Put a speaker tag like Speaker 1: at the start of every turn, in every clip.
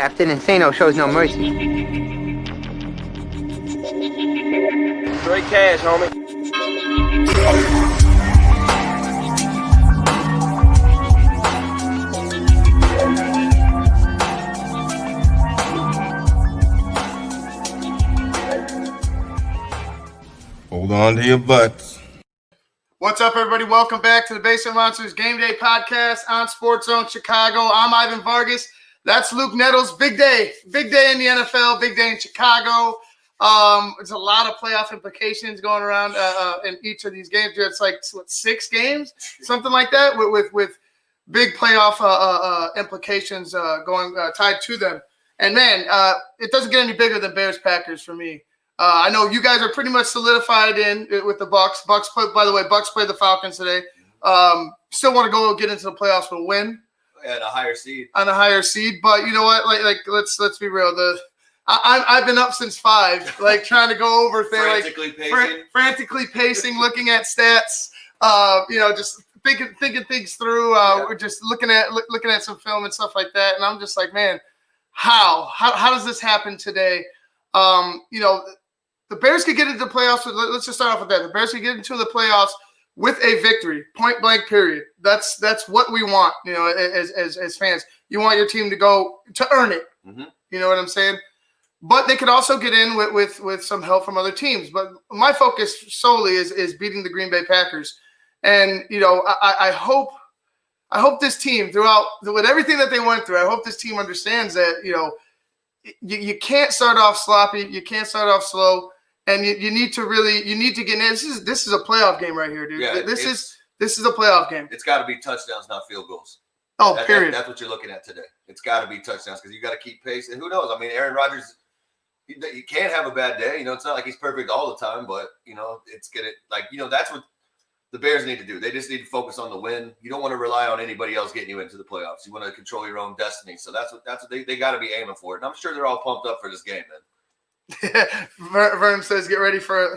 Speaker 1: Captain Insano shows no mercy.
Speaker 2: Straight cash, homie.
Speaker 3: Hold on to your butts.
Speaker 4: What's up, everybody? Welcome back to the Basement Monsters Game Day Podcast on SportsZone Chicago. I'm Ivan Vargas. That's Luke Nettles. Big day in the NFL. Big day in Chicago. There's a lot of playoff implications going around in each of these games. It's like what, 6 games, something like that, with big playoff implications going tied to them. And man, it doesn't get any bigger than Bears Packers for me. I know you guys are pretty much solidified in with the Bucs. Bucs play the Falcons today. Still want to go get into the playoffs with a win.
Speaker 5: At a higher seed.
Speaker 4: On a higher seed, but you know what? Like let's be real. I've been up since 5, like trying to go over things, frantically pacing, looking at stats. Just thinking things through. We're just looking at some film and stuff like that, and I'm just like, man, how does this happen today? The Bears could get into the playoffs. Let's just start off with that. The Bears could get into the playoffs with a victory, point blank, period. That's what we want, as fans. You want your team to go to earn it. Mm-hmm. You know what I'm saying? But they could also get in with some help from other teams. But my focus solely is beating the Green Bay Packers. And, I hope this team, throughout with everything that they went through, I hope this team understands that, you can't start off sloppy. You can't start off slow. And you need to get in. This is a playoff game right here, dude. Yeah, this is a playoff game.
Speaker 5: It's got to be touchdowns, not field goals.
Speaker 4: Oh, period.
Speaker 5: That's what you're looking at today. It's got to be touchdowns because you got to keep pace. And who knows? I mean, Aaron Rodgers, he can't have a bad day. It's not like he's perfect all the time, but it's that's what the Bears need to do. They just need to focus on the win. You don't want to rely on anybody else getting you into the playoffs. You want to control your own destiny. So that's what they got to be aiming for. And I'm sure they're all pumped up for this game, man.
Speaker 4: Vern says, get ready for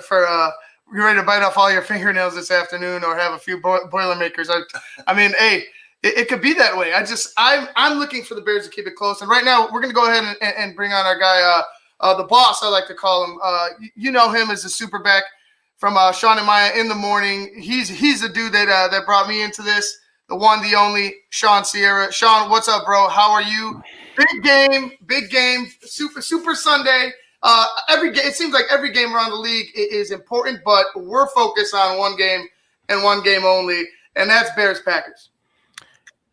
Speaker 4: you're ready to bite off all your fingernails this afternoon or have a few Boilermakers. I mean, hey, it could be that way. I'm looking for the Bears to keep it close. And right now, we're going to go ahead and bring on our guy, the boss, I like to call him. You know him as the superback from Shawn and Maya in the morning. He's the dude that brought me into this, the one, the only, Shawn Sierra. Shawn, what's up, bro? How are you? Big game, super Sunday. It seems like every game around the league is important, but we're focused on one game and one game only, and that's Bears Packers.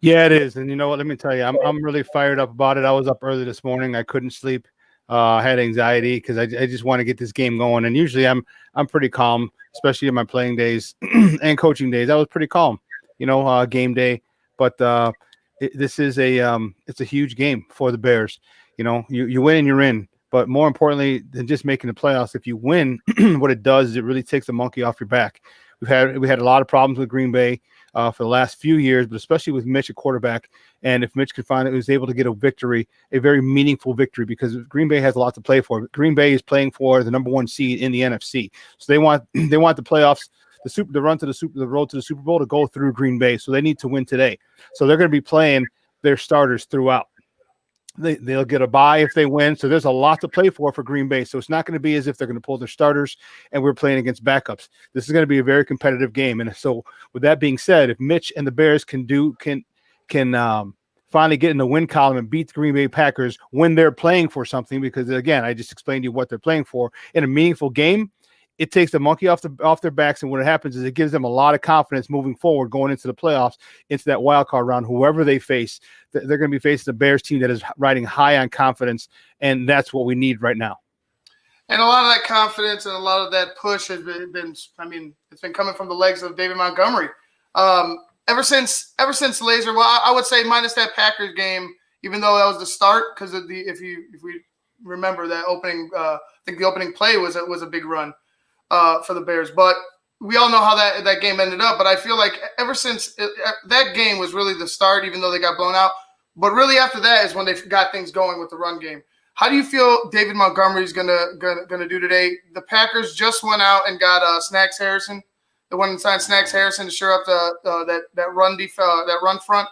Speaker 6: Yeah, it is. And you know what? Let me tell you, I'm really fired up about it. I was up early this morning. I couldn't sleep. I had anxiety because I just want to get this game going. And usually I'm pretty calm, especially in my playing days and coaching days. I was pretty calm, game day. But this is it's a huge game for the Bears. You win and you're in. But more importantly than just making the playoffs, if you win, what it does is it really takes the monkey off your back. We had a lot of problems with Green Bay for the last few years, but especially with Mitch at quarterback. And if Mitch was able to get a victory, a very meaningful victory, because Green Bay has a lot to play for. Green Bay is playing for the number 1 seed in the NFC, so they want the playoffs, the road to the Super Bowl to go through Green Bay. So they need to win today. So they're going to be playing their starters throughout. They'll get a bye if they win. So there's a lot to play for Green Bay. So it's not going to be as if they're going to pull their starters and we're playing against backups. This is going to be a very competitive game. And so with that being said, if Mitch and the Bears can finally get in the win column and beat the Green Bay Packers when they're playing for something, because again, I just explained to you what they're playing for in a meaningful game, it takes the monkey off their backs. And what happens is it gives them a lot of confidence moving forward, going into the playoffs, into that wild card round. Whoever they face, they're going to be facing the Bears team that is riding high on confidence. And that's what we need right now.
Speaker 4: And a lot of that confidence and a lot of that push has been it's been coming from the legs of David Montgomery. Ever since Laser, well, I would say minus that Packers game, even though that was the start, because of if we remember that opening, I think the opening play was a big run for the Bears. But we all know how that game ended up. But I feel like ever since that game was really the start, even though they got blown out. But really after that is when they got things going with the run game. How do you feel David Montgomery's gonna do today? The Packers just went out and got Snacks Harrison. They went and signed Snacks Harrison to shore up that run front.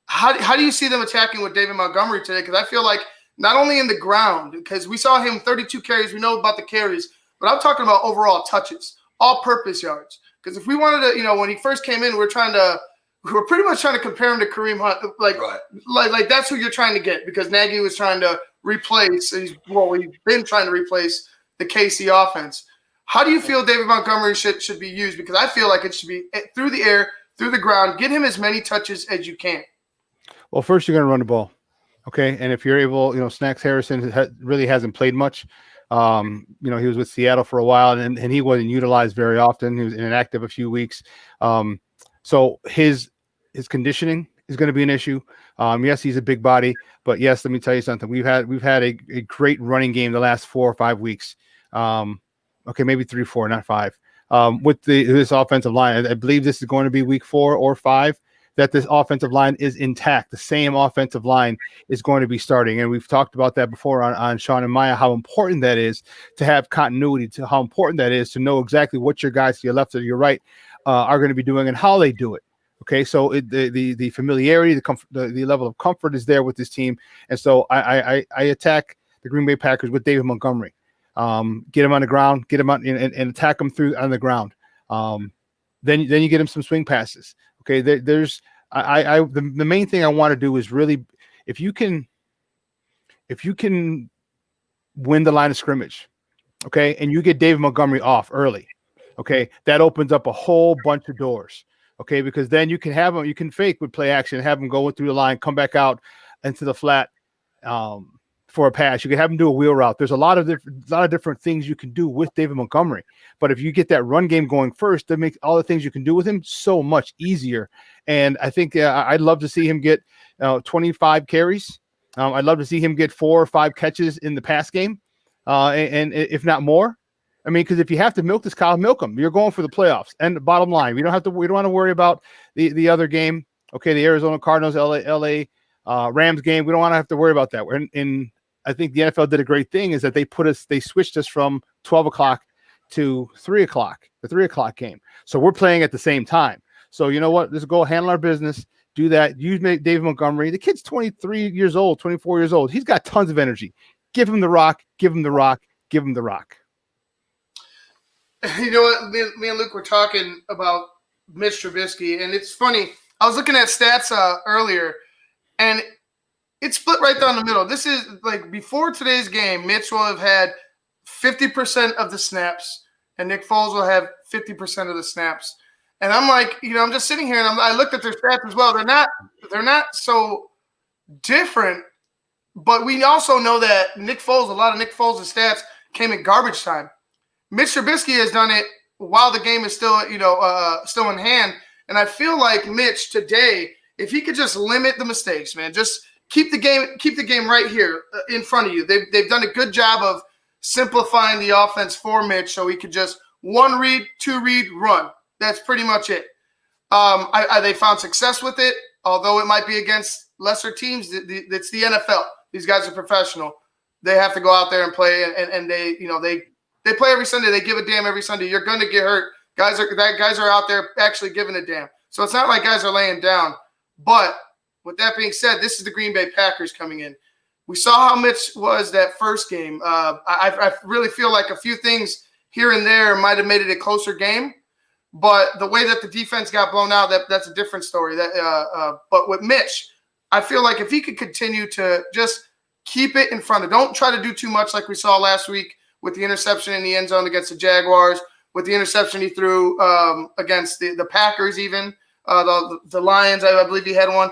Speaker 4: How do you see them attacking with David Montgomery today? Because I feel like not only in the ground, because we saw him 32 carries. We know about the carries, but I'm talking about overall touches, all-purpose yards. Because if we wanted to, when he first came in, we're pretty much trying to compare him to Kareem Hunt. Like that's who you're trying to get, because Nagy was trying to replace. He's been trying to replace the KC offense. How do you feel David Montgomery should be used? Because I feel like it should be through the air, through the ground. Get him as many touches as you can.
Speaker 6: Well, first you're going to run the ball, okay? And if you're able, Snacks Harrison really hasn't played much. He was with Seattle for a while, and he wasn't utilized very often. He was inactive a few weeks. So his conditioning is going to be an issue. Yes, he's a big body, but yes, let me tell you something. We've had a great running game the last 4 or 5 weeks. Okay, maybe 3 or 4, not 5. With this offensive line, I believe this is going to be week 4 or 5 that this offensive line is intact. The same offensive line is going to be starting, and we've talked about that before on Shawn and Maya, how important that is to have continuity, to how important that is to know exactly what your guys to your left or your right are going to be doing and how they do it. Okay, so the familiarity, the level of comfort is there with this team, and so I attack the Green Bay Packers with David Montgomery. Get him on the ground, get him on and attack him on the ground. Then you get him some swing passes. Okay, the main thing I want to do is really, if you can win the line of scrimmage, okay, and you get David Montgomery off early, okay, that opens up a whole bunch of doors. Okay, because then you can have him, you can fake with play action, have him go through the line, come back out into the flat for a pass. You can have him do a wheel route. There's a lot of different things you can do with David Montgomery. But if you get that run game going first, that makes all the things you can do with him so much easier. And I think I'd love to see him get 25 carries. I'd love to see him get 4 or 5 catches in the pass game, and if not more. I mean, because if you have to milk this cow, milk him. You're going for the playoffs. And the bottom line, we don't want to worry about the other game. Okay, the Arizona Cardinals, LA Rams game. We don't want to have to worry about that. I think the NFL did a great thing is that they switched us from 12 o'clock to 3 o'clock, the 3 o'clock game. So we're playing at the same time. So you know what? Let's go handle our business. Do that. Use David Montgomery. The kid's 23 years old, 24 years old. He's got tons of energy. Give him the rock. Give him the rock. Give him the rock.
Speaker 4: You know what? Me and Luke were talking about Mitch Trubisky, and it's funny. I was looking at stats earlier, and it's split right down the middle. This is like before today's game, Mitch will have had 50% of the snaps, and Nick Foles will have 50% of the snaps. And I'm like, I'm just sitting here, and I looked at their stats as well. They're not so different, but we also know that a lot of Nick Foles' stats came in garbage time. Mitch Trubisky has done it while the game is still, still in hand. And I feel like Mitch today, if he could just limit the mistakes, man, just keep the game right here in front of you. They've done a good job of simplifying the offense for Mitch, so he could just 1 read, 2 read, run. That's pretty much it. They found success with it, although it might be against lesser teams. It's the NFL. These guys are professional. They have to go out there and play, and they play every Sunday. They give a damn every Sunday. You're going to get hurt. Guys are out there actually giving a damn. So it's not like guys are laying down. But with that being said, this is the Green Bay Packers coming in. We saw how Mitch was that first game. I really feel like a few things here and there might have made it a closer game. But the way that the defense got blown out, that's a different story. But with Mitch, I feel like if he could continue to just keep it in front of, don't try to do too much like we saw last week with the interception in the end zone against the Jaguars, with the interception he threw against the Packers even, the Lions, I believe he had one.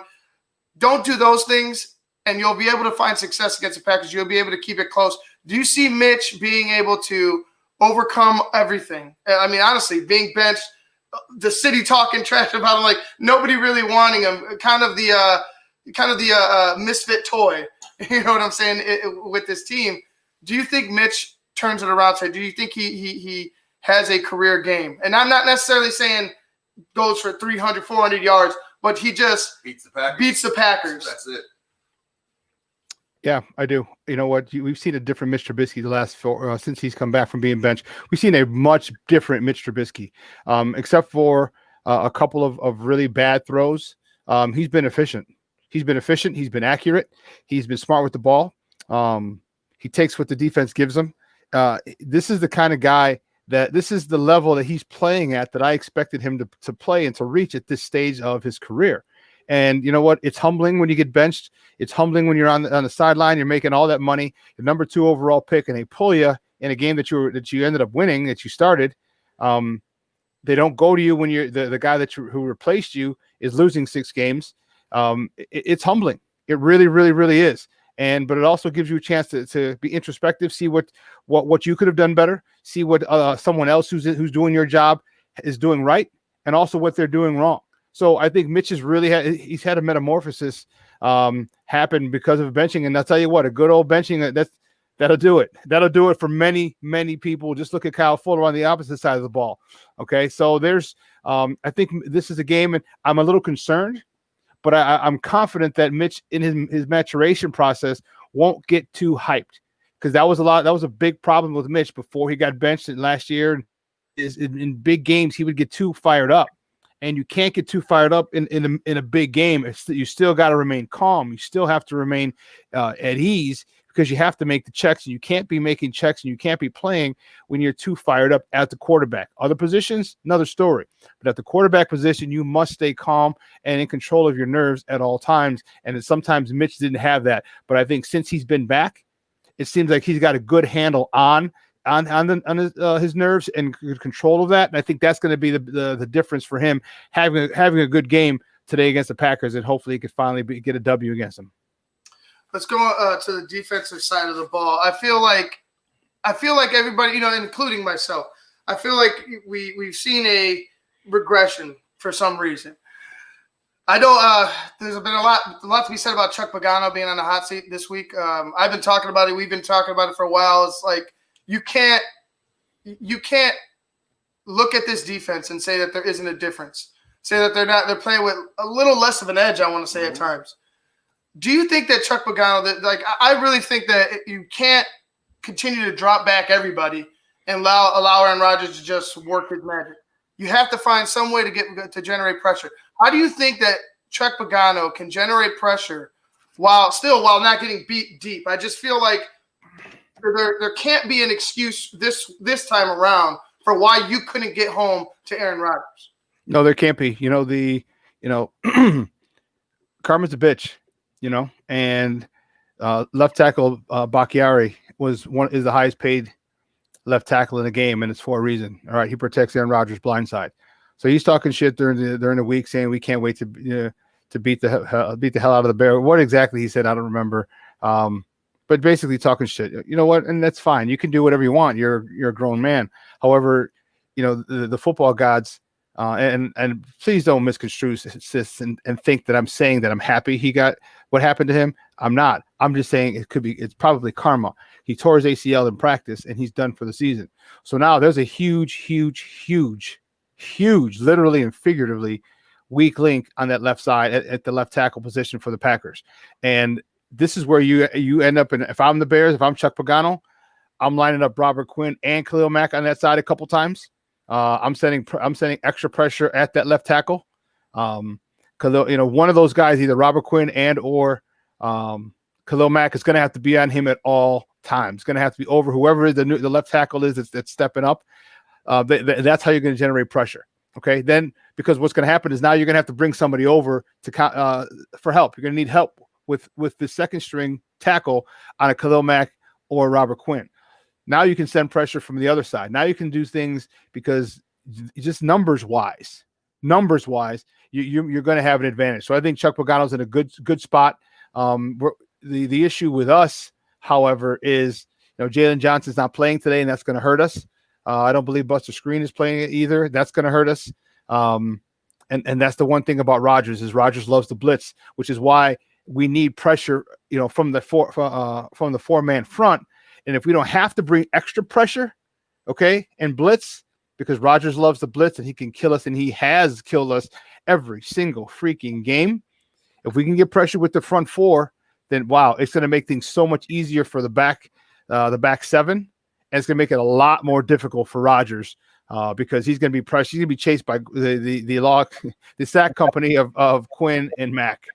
Speaker 4: Don't do those things, and you'll be able to find success against the Packers. You'll be able to keep it close. Do you see Mitch being able to overcome everything? I mean, honestly, being benched, the city talking trash about him, like nobody really wanting him, kind of the misfit toy. You know what I'm saying? With this team, do you think Mitch turns it around? Do you think he has a career game? And I'm not necessarily saying goes for 300, 400 yards, but he just beats the Packers.
Speaker 5: That's it.
Speaker 6: Yeah, I do. You know what? We've seen a different Mitch Trubisky the last since he's come back from being benched. We've seen a much different Mitch Trubisky, except for a couple of really bad throws. He's been efficient. He's been accurate. He's been smart with the ball. He takes what the defense gives him. This is the kind of guy this is the level that he's playing at that I expected him to play and to reach at this stage of his career. And you know what? It's humbling when you get benched. It's humbling when you're on the sideline. You're making all that money, the number 2 overall pick, and they pull you in a game that you ended up winning, that you started. They don't go to you when you're the guy who replaced you is losing 6 games. It's humbling. It really, really, really is. But it also gives you a chance to be introspective, see what you could have done better, see what someone else who's doing your job is doing right, and also what they're doing wrong. So I think Mitch has really he's had a metamorphosis happen because of benching, and I'll tell you what, a good old benching that'll do it. That'll do it for many, many people. Just look at Kyle Fuller on the opposite side of the ball. Okay, so there's I think this is a game, and I'm a little concerned. But I'm confident that Mitch, in his maturation process, won't get too hyped, because that was a big problem with Mitch before he got benched last year. In big games, he would get too fired up, and you can't get too fired up in a big game. You still got to remain calm. You still have to remain at ease, because you have to make the checks, and you can't be making checks, and you can't be playing when you're too fired up at the quarterback. Other positions, another story. But at the quarterback position, you must stay calm and in control of your nerves at all times. And sometimes Mitch didn't have that. But I think since he's been back, it seems like he's got a good handle on his nerves and control of that. And I think that's going to be the difference for him, having a good game today against the Packers, and hopefully he could finally get a W against them.
Speaker 4: Let's go to the defensive side of the ball. I feel like everybody, including myself, I feel like we've seen a regression for some reason. I know there's been a lot to be said about Chuck Pagano being on the hot seat this week. I've been talking about it. We've been talking about it for a while. It's like you can't look at this defense and say that there isn't a difference. Say that they're playing with a little less of an edge, I want to say at times. Do you think that Chuck Pagano, I really think that you can't continue to drop back everybody and allow Aaron Rodgers to just work his magic? You have to find some way to generate pressure. How do you think that Chuck Pagano can generate pressure while not getting beat deep? I just feel like there can't be an excuse this time around for why you couldn't get home to Aaron Rodgers. No,
Speaker 6: there can't be. Karma's a bitch. And left tackle Bakhtiari is the highest paid left tackle in the game, and it's for a reason. All right, he protects Aaron Rodgers' blind side. So he's talking shit during the week, saying we can't wait to beat the hell out of the Bear. What exactly he said, I don't remember. But basically talking shit. You know what? And that's fine. You can do whatever you want. You're a grown man. However, the football gods. And please don't misconstrue this and think that I'm saying that I'm happy he got what happened to him. I'm not. I'm just saying it's probably karma. He tore his ACL in practice, and he's done for the season. So now there's a huge, literally and figuratively, weak link on that left side at the left tackle position for the Packers. And this is where you end up. If I'm the Bears, if I'm Chuck Pagano, I'm lining up Robert Quinn and Khalil Mack on that side a couple times. I'm sending extra pressure at that left tackle. Khalil, one of those guys, either Robert Quinn or Khalil Mack, is going to have to be on him at all times. It's going to have to be over whoever the left tackle is that's stepping up. That's how you're going to generate pressure. Okay, then because what's going to happen is now you're going to have to bring somebody over for help. You're going to need help with the second string tackle on a Khalil Mack or Robert Quinn. Now you can send pressure from the other side. Now you can do things because just numbers wise, you're going to have an advantage. So I think Chuck Pagano's in a good spot. The issue with us, however, is Jalen Johnson's not playing today, and that's going to hurt us. I don't believe Buster Screen is playing it either. That's going to hurt us. And that's the one thing about Rodgers is Rodgers loves the blitz, which is why we need pressure, from the four-man front. And if we don't have to bring extra pressure, okay, and blitz, because Rodgers loves the blitz and he can kill us, and he has killed us every single freaking game. If we can get pressure with the front four, then wow, it's going to make things so much easier for the back seven, and it's going to make it a lot more difficult for Rodgers because he's going to be pressured. He's going to be chased by the sack company of Quinn and Mack.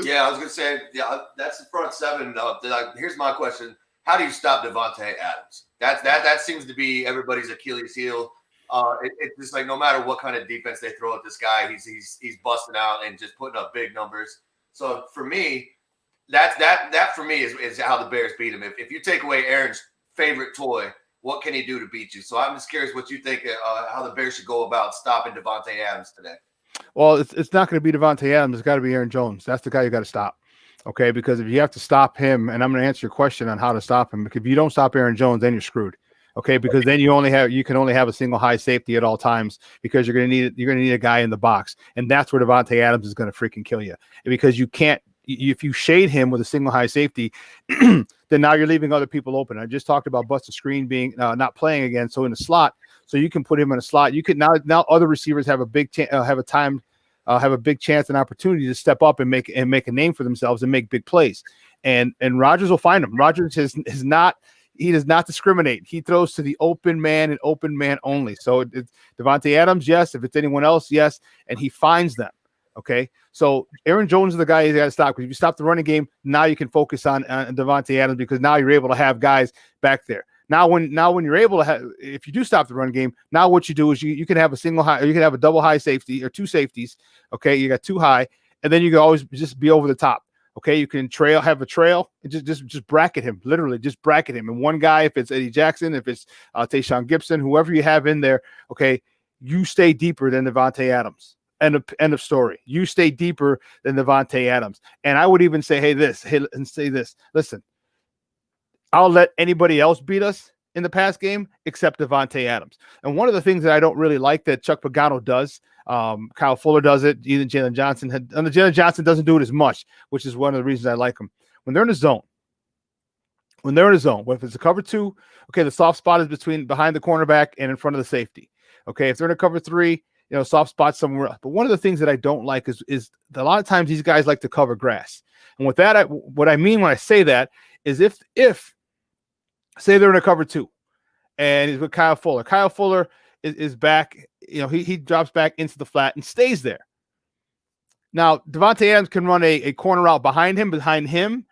Speaker 5: Yeah, I was gonna say, that's the front seven. Here's my question: how do you stop Devontae Adams? That seems to be everybody's Achilles heel. It's just like no matter what kind of defense they throw at this guy, he's busting out and just putting up big numbers. So for me, that for me is how the Bears beat him. If you take away Aaron's favorite toy, what can he do to beat you? So I'm just curious what you think how the Bears should go about stopping Devontae Adams today.
Speaker 6: Well, it's not going to be Devontae Adams. It's got to be Aaron Jones. That's the guy you got to stop. Okay, because if you have to stop him, and I'm going to answer your question on how to stop him, because if you don't stop Aaron Jones, then you're screwed. Okay, because then you can only have a single high safety at all times because you're going to need a guy in the box, and that's where Devontae Adams is going to freaking kill you because you can't. If you shade him with a single high safety, then now you're leaving other people open. I just talked about Buster Screen being not playing again, so in the slot, so you can put him in a slot. You could now other receivers have a big chance and opportunity to step up and make a name for themselves and make big plays. And Rodgers will find them. Rodgers does not discriminate. He throws to the open man and open man only. So it's Devontae Adams, yes. If it's anyone else, yes. And he finds them. Okay. So Aaron Jones is the guy you got to stop because if you stop the running game, now you can focus on Devontae Adams because now you're able to have guys back there. Now when you're able to have, if you do stop the run game, now what you do is you can have a single high, or you can have a double high safety or two safeties. Okay. You got two high, and then you can always just be over the top. Okay. You can have a trail and just bracket him, literally just bracket him. And one guy, if it's Eddie Jackson, if it's Tayshaun Gibson, whoever you have in there, okay, you stay deeper than Devontae Adams. End of story. You stay deeper than Devontae Adams. And I would even say, listen, I'll let anybody else beat us in the pass game except Devontae Adams. And one of the things that I don't really like that Chuck Pagano does, Kyle Fuller does it, even Jalen Johnson Jalen Johnson doesn't do it as much, which is one of the reasons I like him. When they're in a zone, if it's a cover two, okay, the soft spot is behind the cornerback and in front of the safety. Okay, if they're in a cover three, soft spot somewhere else. But one of the things that I don't like is a lot of times these guys like to cover grass. And with that, what I mean when I say that is if say they're in a cover two and he's with Kyle Fuller. Kyle Fuller is back, he drops back into the flat and stays there. Now, Devontae Adams can run a corner route behind him,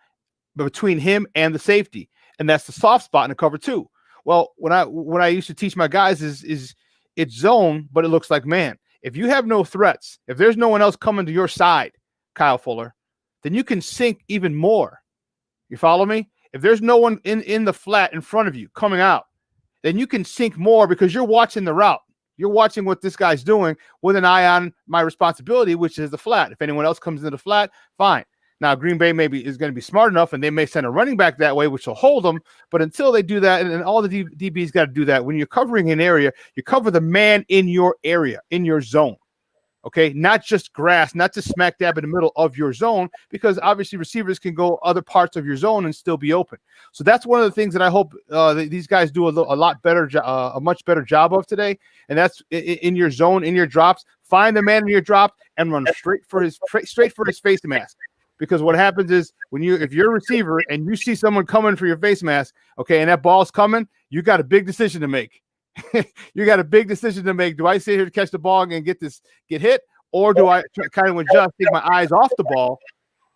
Speaker 6: between him and the safety. And that's the soft spot in a cover two. Well, when I used to teach my guys is it's zone, but it looks like man. If you have no threats, if there's no one else coming to your side, Kyle Fuller, then you can sink even more. You follow me? If there's no one in the flat in front of you coming out, then you can sink more because you're watching the route. You're watching what this guy's doing with an eye on my responsibility, which is the flat. If anyone else comes into the flat, fine. Now, Green Bay maybe is going to be smart enough, and they may send a running back that way, which will hold them. But until they do that, and all the DBs got to do that, when you're covering an area, you cover the man in your area, in your zone. Okay, not just grass, not just smack dab in the middle of your zone, because obviously receivers can go other parts of your zone and still be open. So that's one of the things that I hope these guys do a much better job of today, and that's in your zone, in your drops. Find the man in your drop and run straight for his face mask. Because what happens is if you're a receiver and you see someone coming for your face mask, okay, and that ball's coming, you got a big decision to make. You got a big decision to make. Do I sit here to catch the ball and get hit, or do I kind of adjust, take my eyes off the ball,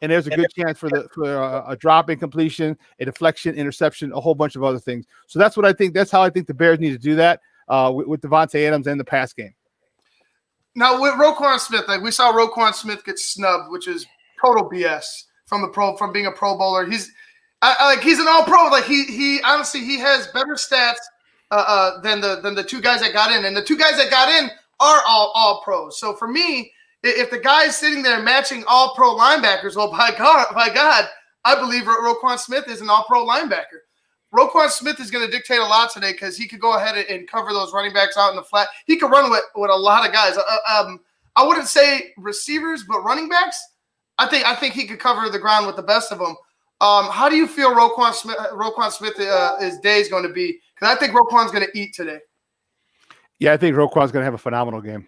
Speaker 6: and there's a good chance for a drop, incompletion, a deflection, interception, a whole bunch of other things. So that's what I think. That's how I think the Bears need to do that with Devontae Adams and the pass game.
Speaker 4: Now with Roquan Smith, like we saw Roquan Smith get snubbed, which is total BS from being a Pro Bowler. He's an All Pro. Like he honestly he has better stats than the two guys that got in, and the two guys that got in are all pros. So for me, if the guy's sitting there matching all pro linebackers, well, by God, I believe Roquan Smith is an all pro linebacker. Roquan Smith is going to dictate a lot today because he could go ahead and cover those running backs out in the flat. He could run with a lot of guys. I wouldn't say receivers, but running backs. I think he could cover the ground with the best of them. How do you feel Roquan Smith his day is going to be? Because I think Roquan's going to eat today.
Speaker 6: Yeah, I think Roquan's going to have a phenomenal game.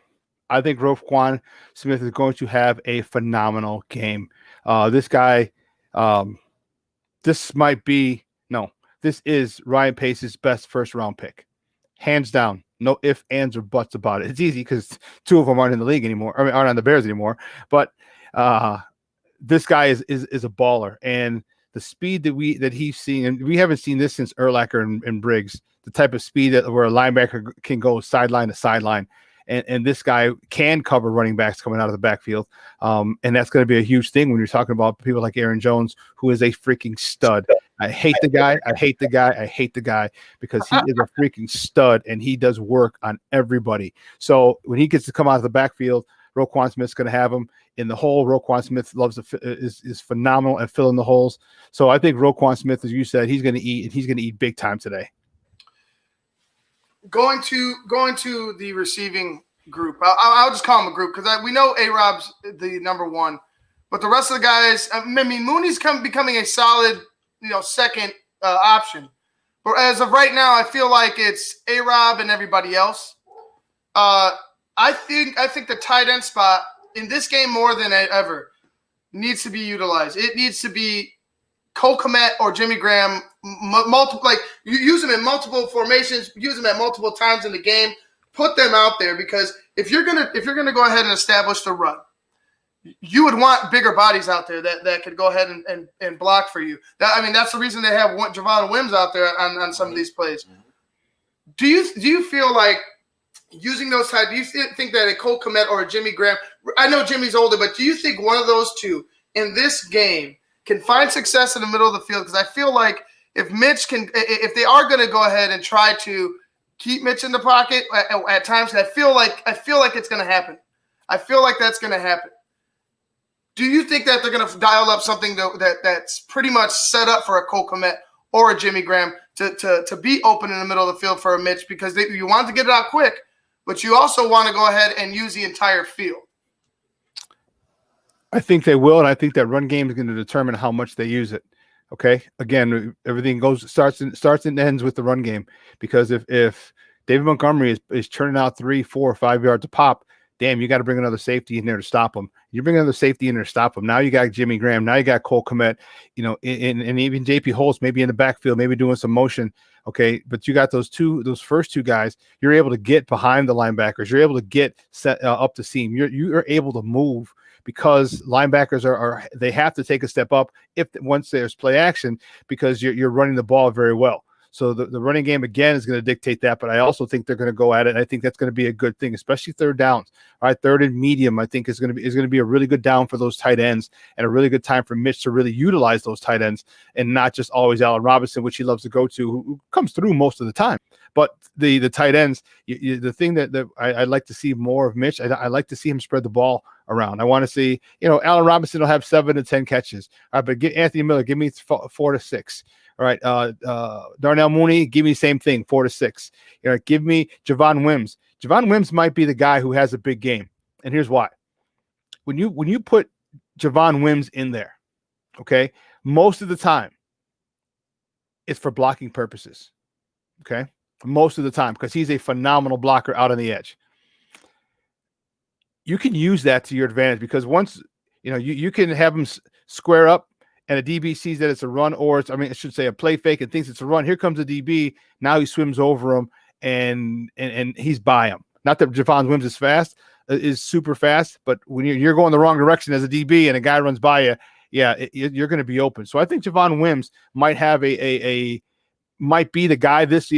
Speaker 6: I think Roquan Smith is going to have a phenomenal game. This guy, this is Ryan Pace's best first-round pick. Hands down. No ifs, ands, or buts about it. It's easy because two of them aren't in the league anymore. I mean, aren't on the Bears anymore. But this guy is a baller, and the speed that he's seen, and we haven't seen this since Urlacher and Briggs, the type of speed where a linebacker can go sideline to sideline. And this guy can cover running backs coming out of the backfield. And that's going to be a huge thing when you're talking about people like Aaron Jones, who is a freaking stud. I hate the guy because he is a freaking stud, and he does work on everybody. So when he gets to come out of the backfield, Roquan Smith's going to have him in the hole. Roquan Smith is phenomenal at filling the holes. So I think Roquan Smith, as you said, he's going to eat, and he's going to eat big time today.
Speaker 4: Going to the receiving group. I'll just call him a group because we know A-Rob's the number one, but the rest of the guys. I mean, Mooney's becoming a solid, second option. But as of right now, I feel like it's A-Rob and everybody else. I think the tight end spot in this game more than ever needs to be utilized. It needs to be Cole Kmet or Jimmy Graham, you use them in multiple formations, use them at multiple times in the game, put them out there, because if you're gonna go ahead and establish the run, you would want bigger bodies out there that could go ahead and block for you. That's the reason they have Javon Wims out there on some of these plays. Do you feel like using those tight? Do you think that a Cole Kmet or a Jimmy Graham? I know Jimmy's older, but do you think one of those two in this game can find success in the middle of the field? Because I feel like if they are going to go ahead and try to keep Mitch in the pocket at times, I feel like it's going to happen. I feel like that's going to happen. Do you think that they're going to dial up something that's pretty much set up for a Cole Kmet or a Jimmy Graham to be open in the middle of the field for a Mitch, because you want to get it out quick, but you also want to go ahead and use the entire field?
Speaker 6: I think they will, and I think that run game is going to determine how much they use it. Okay, again, everything starts and ends with the run game, because if David Montgomery is turning out 3, 4, 5 yards a pop, damn, you got to bring another safety in there to stop him. You bring another safety in there to stop him. Now you got Jimmy Graham. Now you got Cole Kmet. And even JP Holtz maybe in the backfield, maybe doing some motion. Okay, but you got those first two guys. You're able to get behind the linebackers. You're able to get set up the seam. You're able to move, because linebackers they have to take a step up once there's play action, because you're running the ball very well. So the running game, again, is going to dictate that, but I also think they're going to go at it, and I think that's going to be a good thing, especially third downs. All right, third and medium, I think is going to be a really good down for those tight ends, and a really good time for Mitch to really utilize those tight ends, and not just always Allen Robinson, which he loves to go to, who comes through most of the time. But the tight ends, the thing that I like to see more of Mitch, I like to see him spread the ball around. I want to see, Allen Robinson will have 7 to 10 catches. All right, but get Anthony Miller, give me 4 to 6. All right, Darnell Mooney, give me the same thing, 4 to 6. Give me Javon Wims. Javon Wims might be the guy who has a big game, and here's why. When you put Javon Wims in there, okay, most of the time it's for blocking purposes, okay, most of the time, because he's a phenomenal blocker out on the edge. You can use that to your advantage, because once you can have him square up, and a DB sees that it's a run, or I should say a play fake, and thinks it's a run. Here comes the DB. Now he swims over him, and he's by him. Not that Javon Wims is super fast, but when you're going the wrong direction as a DB and a guy runs by you, you're going to be open. So I think Javon Wims might have might be the guy this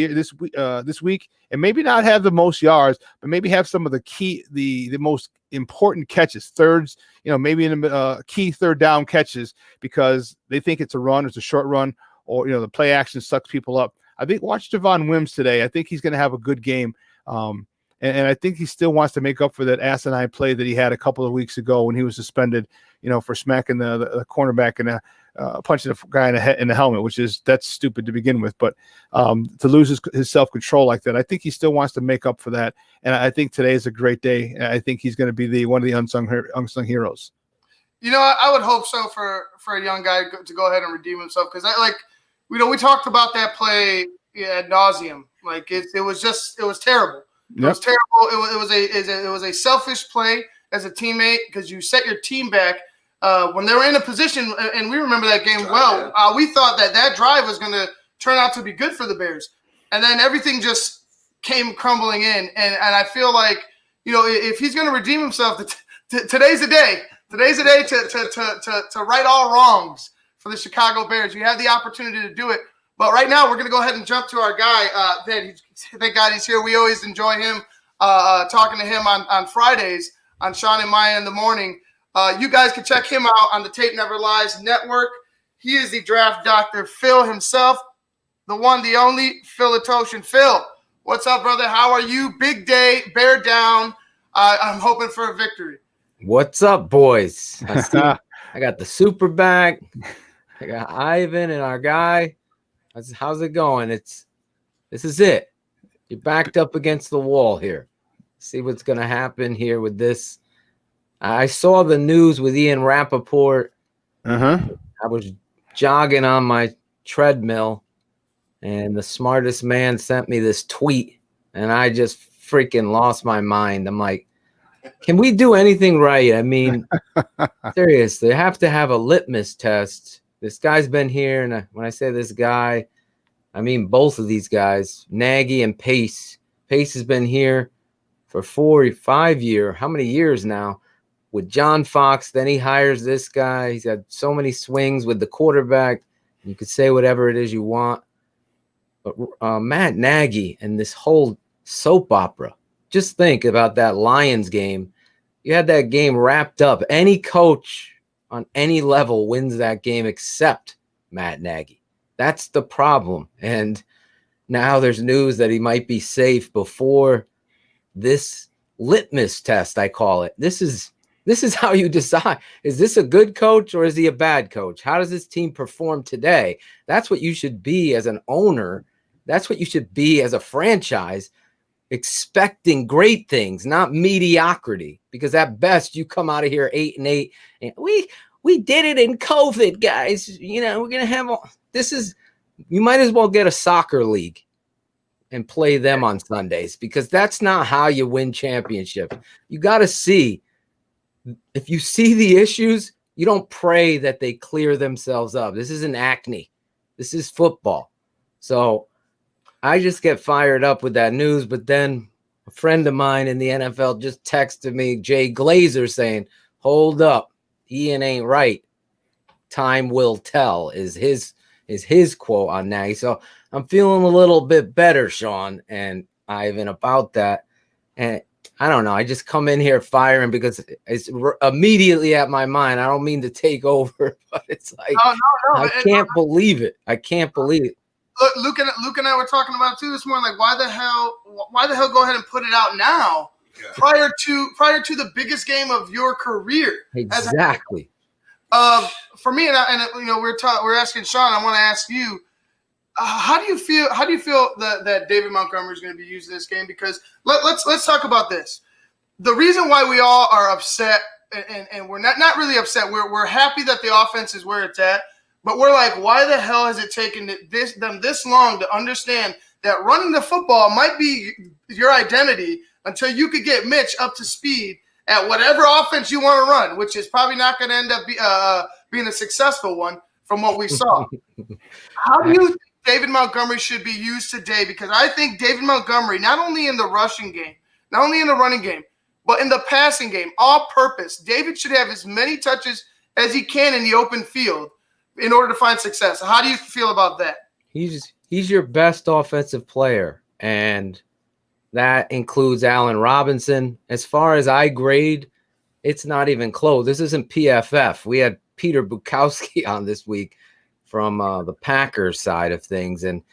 Speaker 6: week, and maybe not have the most yards, but maybe have some of the most important catches, thirds, maybe in the key third down catches, because they think it's a run, it's a short run, or the play action sucks people up. I think watch Javon Wims today. I think he's going to have a good game, and I think he still wants to make up for that asinine play that he had a couple of weeks ago when he was suspended, for smacking the cornerback and punching the guy in the helmet, that's stupid to begin with. But to lose his self-control like that, I think he still wants to make up for that. And I think today is a great day. I think he's going to be one of the unsung heroes.
Speaker 4: I would hope so for a young guy to go ahead and redeem himself, because we talked about that play ad nauseum. It was terrible. It was terrible. It was a selfish play as a teammate, because you set your team back when they were in a position, and we remember that game well. We thought that drive was going to turn out to be good for the Bears, and then everything just came crumbling in. And I feel like if he's going to redeem himself, today's the day. Today's the day to right all wrongs for the Chicago Bears. You have the opportunity to do it. But right now, we're going to go ahead and jump to our guy. Thank God he's here. We always enjoy him talking to him on Fridays on Shawn and Maya in the morning. You guys can check him out on the Tape Never Lies network. He is the draft doctor, Phil himself, the one, the only, Phil Ottochian. Phil, what's up, brother? How are you? Big day, bear down. I'm hoping for a victory.
Speaker 7: What's up, boys? I got the super bag. I got Ivan and our guy. How's it going? This is it. You're backed up against the wall here. See what's going to happen here with this. I saw the news with Ian Rappaport. I was jogging on my treadmill, and the smartest man sent me this tweet, and I just freaking lost my mind. I'm like, can we do anything right? I mean, seriously, they have to have a litmus test. This guy's been here, and when I say this guy, I mean both of these guys, Nagy and Pace. Pace has been here for 4 or 5 years. How many years now? With John Fox, then he hires this guy. He's had so many swings with the quarterback. You could say whatever it is you want. But Matt Nagy and this whole soap opera, just think about that Lions game. You had that game wrapped up. Any coach on any level wins that game except Matt Nagy. That's the problem. And now there's news that he might be safe before this litmus test, I call it. This is how you decide. Is this a good coach or is he a bad coach? How does this team perform today? That's what you should be as an owner. That's what you should be as a franchise, expecting great things, not mediocrity. Because at best, you come out of here 8-8, and we did it in COVID, guys. You know, we're gonna have this is. You might as well get a soccer league and play them on Sundays, because that's not how you win championships. You got to see. If you see the issues, you don't pray that they clear themselves up. This isn't acne. This is football. So I just get fired up with that news. But then a friend of mine in the NFL just texted me, Jay Glazer, saying, hold up, Ian ain't right. Time will tell is his quote on Nagy. So I'm feeling a little bit better, Shawn and Ivan, about that. And I don't know. I just come in here firing because it's immediately at my mind. I don't mean to take over, but it's like, no, I can't believe it. I can't believe it.
Speaker 4: Look, Luke and I were talking about it too this morning. Like, why the hell go ahead and put it out now, prior to the biggest game of your career?
Speaker 7: Exactly.
Speaker 4: For me, and you know, we're asking Shawn. I want to ask you. How do you feel that David Montgomery is going to be used in this game? Because let's talk about this. The reason why we all are upset, and we're not really upset. We're happy that the offense is where it's at, but we're like, why the hell has it taken them this long to understand that running the football might be your identity until you could get Mitch up to speed at whatever offense you want to run, which is probably not going to end up being a successful one from what we saw. How do you think David Montgomery should be used today? Because I think David Montgomery, not only in the rushing game, not only in the running game, but in the passing game, all purpose, David should have as many touches as he can in the open field in order to find success. How do you feel about that?
Speaker 7: He's your best offensive player, and that includes Allen Robinson. As far as I grade, it's not even close. This isn't PFF. We had Peter Bukowski on this week from the Packers side of things, and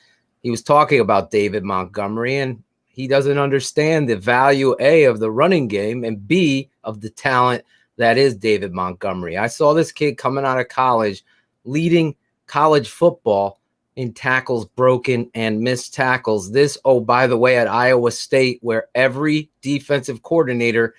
Speaker 7: he was talking about David Montgomery, and he doesn't understand the value, A, of the running game, and B, of the talent that is David Montgomery. I saw this kid coming out of college leading college football in tackles broken and missed tackles. This, oh, by the way, at Iowa State, where every defensive coordinator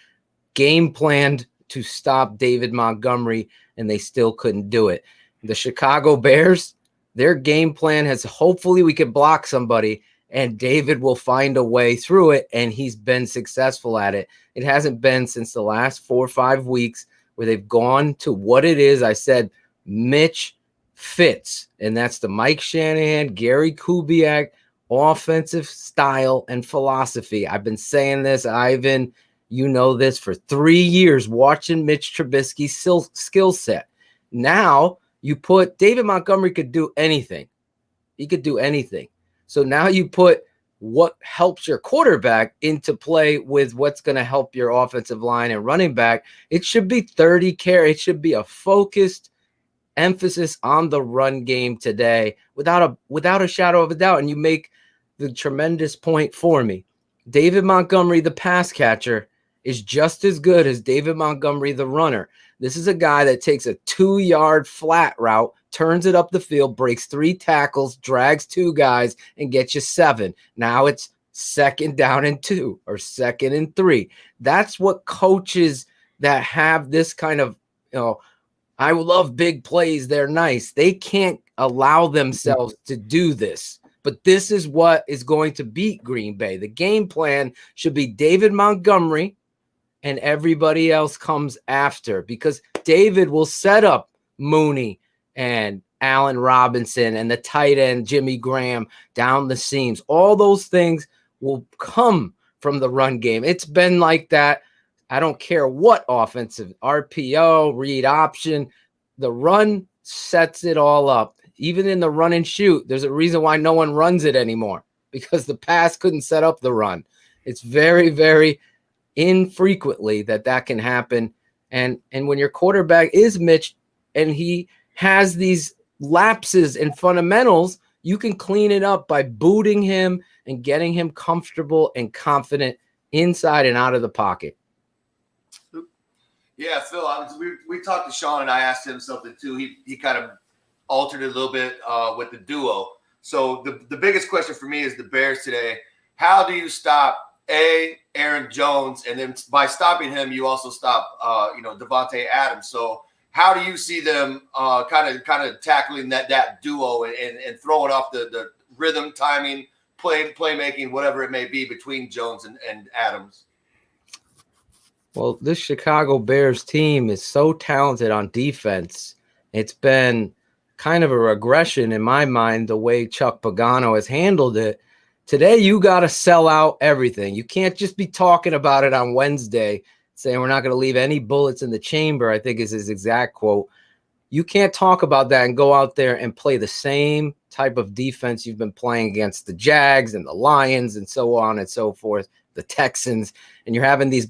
Speaker 7: game planned to stop David Montgomery, and they still couldn't do it. The Chicago Bears, their game plan has, hopefully we can block somebody and David will find a way through it, and he's been successful at it. It hasn't been since the last 4 or 5 weeks where they've gone to what it is. I said Mitch fits, and that's the Mike Shanahan, Gary Kubiak offensive style and philosophy. I've been saying this, Ivan, You know this for 3 years watching Mitch Trubisky's skill set. Now you put David Montgomery could do anything. He could do anything. So now you put what helps your quarterback into play with what's going to help your offensive line and running back. It should be 30 carry. It should be a focused emphasis on the run game today without a shadow of a doubt. And you make the tremendous point for me. David Montgomery, the pass catcher, is just as good as David Montgomery, the runner. This is a guy that takes a 2-yard flat route, turns it up the field, breaks 3 tackles, drags 2 guys, and gets you 7. Now it's 2nd down and 2 or 2nd and 3. That's what coaches that have this kind of, I love big plays. They're nice. They can't allow themselves to do this. But this is what is going to beat Green Bay. The game plan should be David Montgomery and everybody else comes after, because David will set up Mooney and Allen Robinson and the tight end Jimmy Graham down the seams. All those things will come from the run game. It's been like that. I don't care what offensive, RPO, read option, the run sets it all up. Even in the run and shoot, there's a reason why no one runs it anymore, because the pass couldn't set up the run. It's very, very infrequently that can happen. And when your quarterback is Mitch and he has these lapses in fundamentals, you can clean it up by booting him and getting him comfortable and confident inside and out of the pocket.
Speaker 5: Yeah, Phil, we talked to Shawn and I asked him something too. He kind of altered it a little bit with the duo. So the biggest question for me is the Bears today. How do you stop Aaron Jones, and then by stopping him, you also stop Devontae Adams? So how do you see them kind of tackling that duo and throwing off the rhythm, timing, playmaking, whatever it may be between Jones and Adams?
Speaker 7: Well, this Chicago Bears team is so talented on defense. It's been kind of a regression in my mind, the way Chuck Pagano has handled it. Today, you got to sell out everything. You can't just be talking about it on Wednesday, saying we're not going to leave any bullets in the chamber, I think is his exact quote. You can't talk about that and go out there and play the same type of defense you've been playing against the Jags and the Lions and so on and so forth, the Texans, and you're having these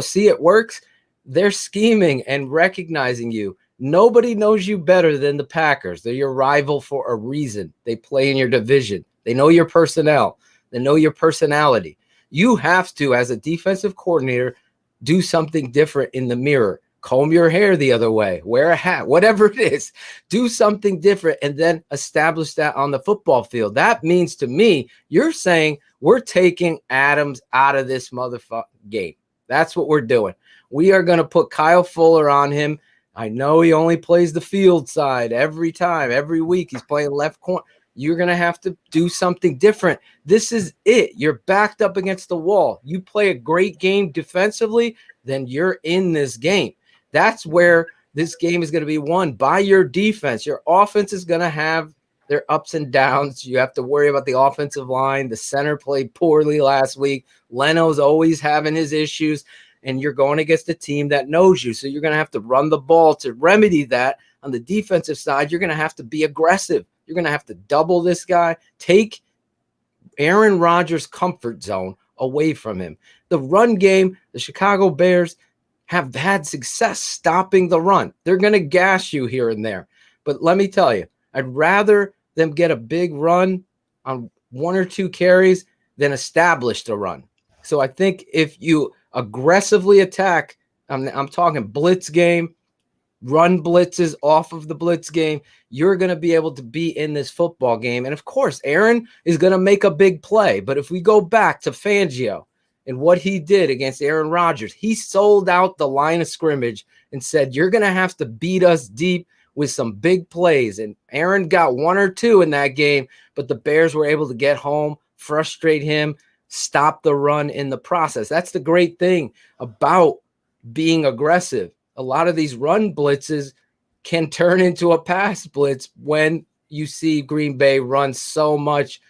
Speaker 7: see, it works. They're scheming and recognizing you. Nobody knows you better than the Packers. They're your rival for a reason. They play in your division. They know your personnel. They know your personality. You have to, as a defensive coordinator, do something different in the mirror. Comb your hair the other way. Wear a hat. Whatever it is. Do something different and then establish that on the football field. That means to me, you're saying we're taking Adams out of this motherfucking game. That's what we're doing. We are going to put Kyle Fuller on him. I know he only plays the field side every time. Every week he's playing left corner. You're going to have to do something different. This is it. You're backed up against the wall. You play a great game defensively, then you're in this game. That's where this game is going to be won, by your defense. Your offense is going to have their ups and downs. You have to worry about the offensive line. The center played poorly last week. Leno's always having his issues, and you're going against a team that knows you. So you're going to have to run the ball to remedy that. On the defensive side, you're going to have to be aggressive. You're going to have to double this guy, take Aaron Rodgers' comfort zone away from him. The run game, the Chicago Bears have had success stopping the run. They're going to gash you here and there. But let me tell you, I'd rather them get a big run on 1 or 2 carries than establish the run. So I think if you aggressively attack, I'm talking blitz game, run blitzes off of the blitz game, you're going to be able to be in this football game. And of course, Aaron is going to make a big play. But if we go back to Fangio and what he did against Aaron Rodgers, he sold out the line of scrimmage and said, you're going to have to beat us deep with some big plays. And Aaron got 1 or 2 in that game, but the Bears were able to get home, frustrate him, stop the run in the process. That's the great thing about being aggressive. A lot of these run blitzes can turn into a pass blitz when you see Green Bay run so much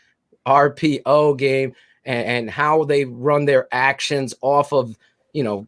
Speaker 7: RPO game and how they run their actions off of you know,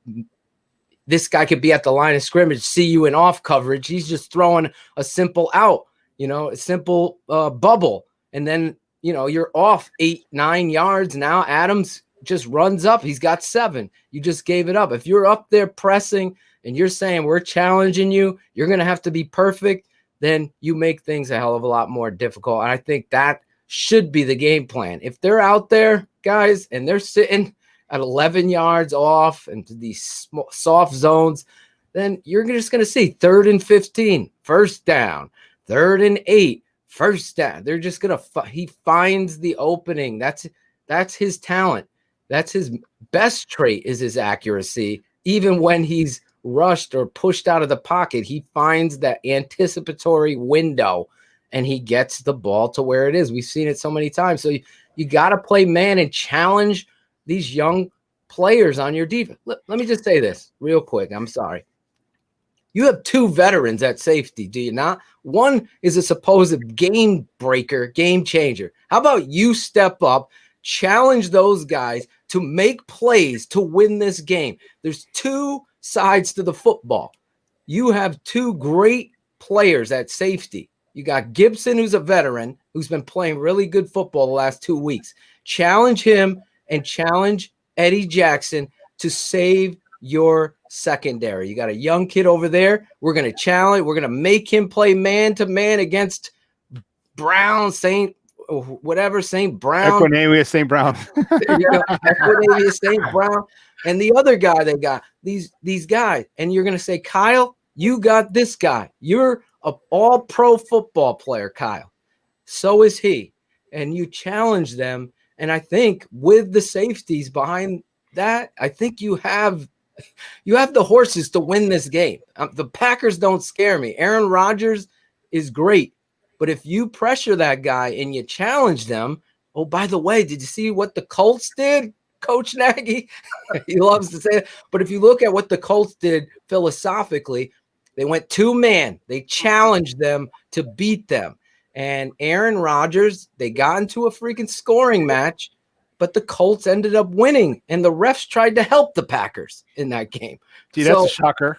Speaker 7: this guy could be at the line of scrimmage, see you in off coverage. He's just throwing a simple out, you know, a simple bubble. And then, you know, you're off 8-9 yards. Now Adams just runs up. He's got 7. You just gave it up. If you're up there pressing and you're saying we're challenging you, you're going to have to be perfect, then you make things a hell of a lot more difficult. And I think that should be the game plan. If they're out there, guys, and they're sitting at 11 yards off into these soft zones, then you're just going to see 3rd and 15, first down, 3rd and 8, first down. They're just going to he finds the opening. That's his talent. That's his best trait, is his accuracy. Even when he's rushed or pushed out of the pocket, he finds that anticipatory window and he gets the ball to where it is. We've seen it so many times. So you got to play man and challenge these young players on your defense. Let me just say this real quick. I'm sorry. You have 2 veterans at safety, do you not? One is a supposed game breaker, game changer. How about you step up, challenge those guys to make plays to win this game? There's 2 sides to the football. You have 2 great players at safety. You got Gibson, who's a veteran, who's been playing really good football the last 2 weeks. Challenge him and challenge Eddie Jackson to save your secondary. You got a young kid over there. We're going to challenge. We're going to make him play man-to-man against Brown, St. Brown.
Speaker 6: Equinavius St. Brown.
Speaker 7: Equinavius St. Brown. And the other guy they got, these guys. And you're going to say, Kyle, you got this guy. You're an all-pro football player, Kyle. So is he. And you challenge them. And I think with the safeties behind that, I think you have the horses to win this game. The Packers don't scare me. Aaron Rodgers is great. But if you pressure that guy and you challenge them, oh, by the way, did you see what the Colts did, Coach Nagy? He loves to say it. But if you look at what the Colts did philosophically, they went 2-man. They challenged them to beat them. And Aaron Rodgers, they got into a freaking scoring match, but the Colts ended up winning, and the refs tried to help the Packers in that game.
Speaker 6: Gee, that's a shocker.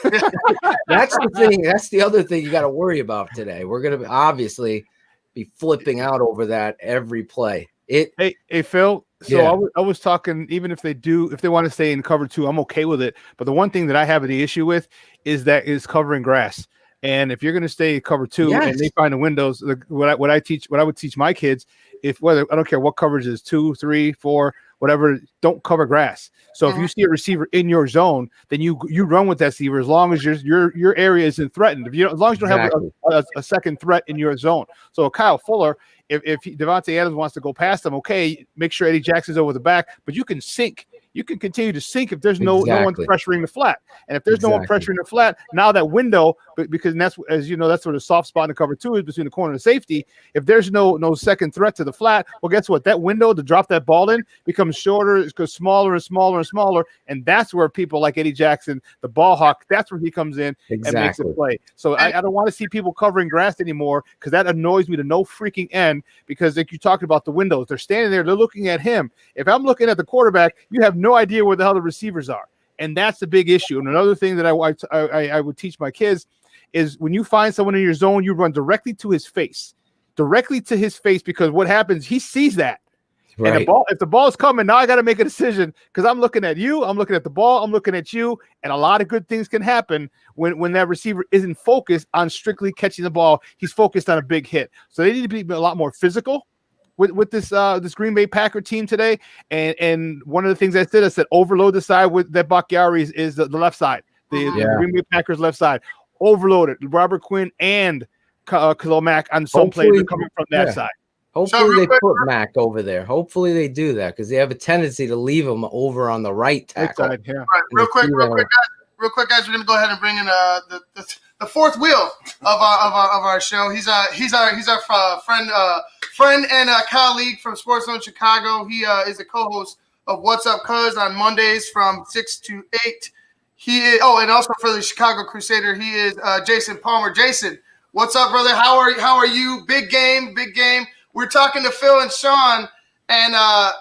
Speaker 7: That's the thing. That's the other thing you got to worry about today. We're going to obviously be flipping out over that every play.
Speaker 6: Hey, Phil. So
Speaker 7: Yeah.
Speaker 6: I was talking, even if they want to stay in cover 2, I'm okay with it. But the one thing that I have the issue with is covering grass. And if you're going to stay cover 2 and they find the windows, what I would teach my kids, I don't care what coverage is, 2, 3, 4, whatever, don't cover grass. So if you see a receiver in your zone, then you run with that receiver as long as your area isn't threatened. As long as you don't have a second threat in your zone. So Kyle Fuller, if Devontae Adams wants to go past him, okay, make sure Eddie Jackson's over the back, but you can sink. You can continue to sink if there's no one pressuring the flat. And if there's no one pressuring the flat, now that window, because that's, as you know, that's where the soft spot in the cover 2 is, between the corner and the safety. If there's no second threat to the flat, well, guess what? That window to drop that ball in becomes shorter, it goes smaller and smaller and smaller. And that's where people like Eddie Jackson, the ball hawk, that's where he comes in and makes a play. So I don't want to see people covering grass anymore, because that annoys me to no freaking end. Because like you talked about the windows, they're standing there, they're looking at him. If I'm looking at the quarterback, you have no idea where the hell the receivers are. And that's the big issue. And another thing that I would teach my kids is, when you find someone in your zone, you run directly to his face, because what happens, he sees that. Right. And if the ball is coming, now I got to make a decision, because I'm looking at you, I'm looking at the ball, I'm looking at you, and a lot of good things can happen when that receiver isn't focused on strictly catching the ball. He's focused on a big hit. So they need to be a lot more physical with this Green Bay Packer team today. And one of the things I said overload the side with that Bakhtiari is the left side, the Green Bay Packers left side. Overload it. Robert Quinn and Khalil Mack on some plays coming from that side.
Speaker 7: Hopefully they put Mack over there. Hopefully they do that, because they have a tendency to leave him over on the right tackle.
Speaker 4: Right, real quick, guys. We're gonna go ahead and bring in the fourth wheel of our show. He's our friend and colleague from SportsZone Chicago. He is a co-host of What's Up Cuz on Mondays from 6 to 8. And also for the Chicago Crusader, he is Jason Palmer. Jason, what's up, brother? How are you? Big game. We're talking to Phil and Shawn, and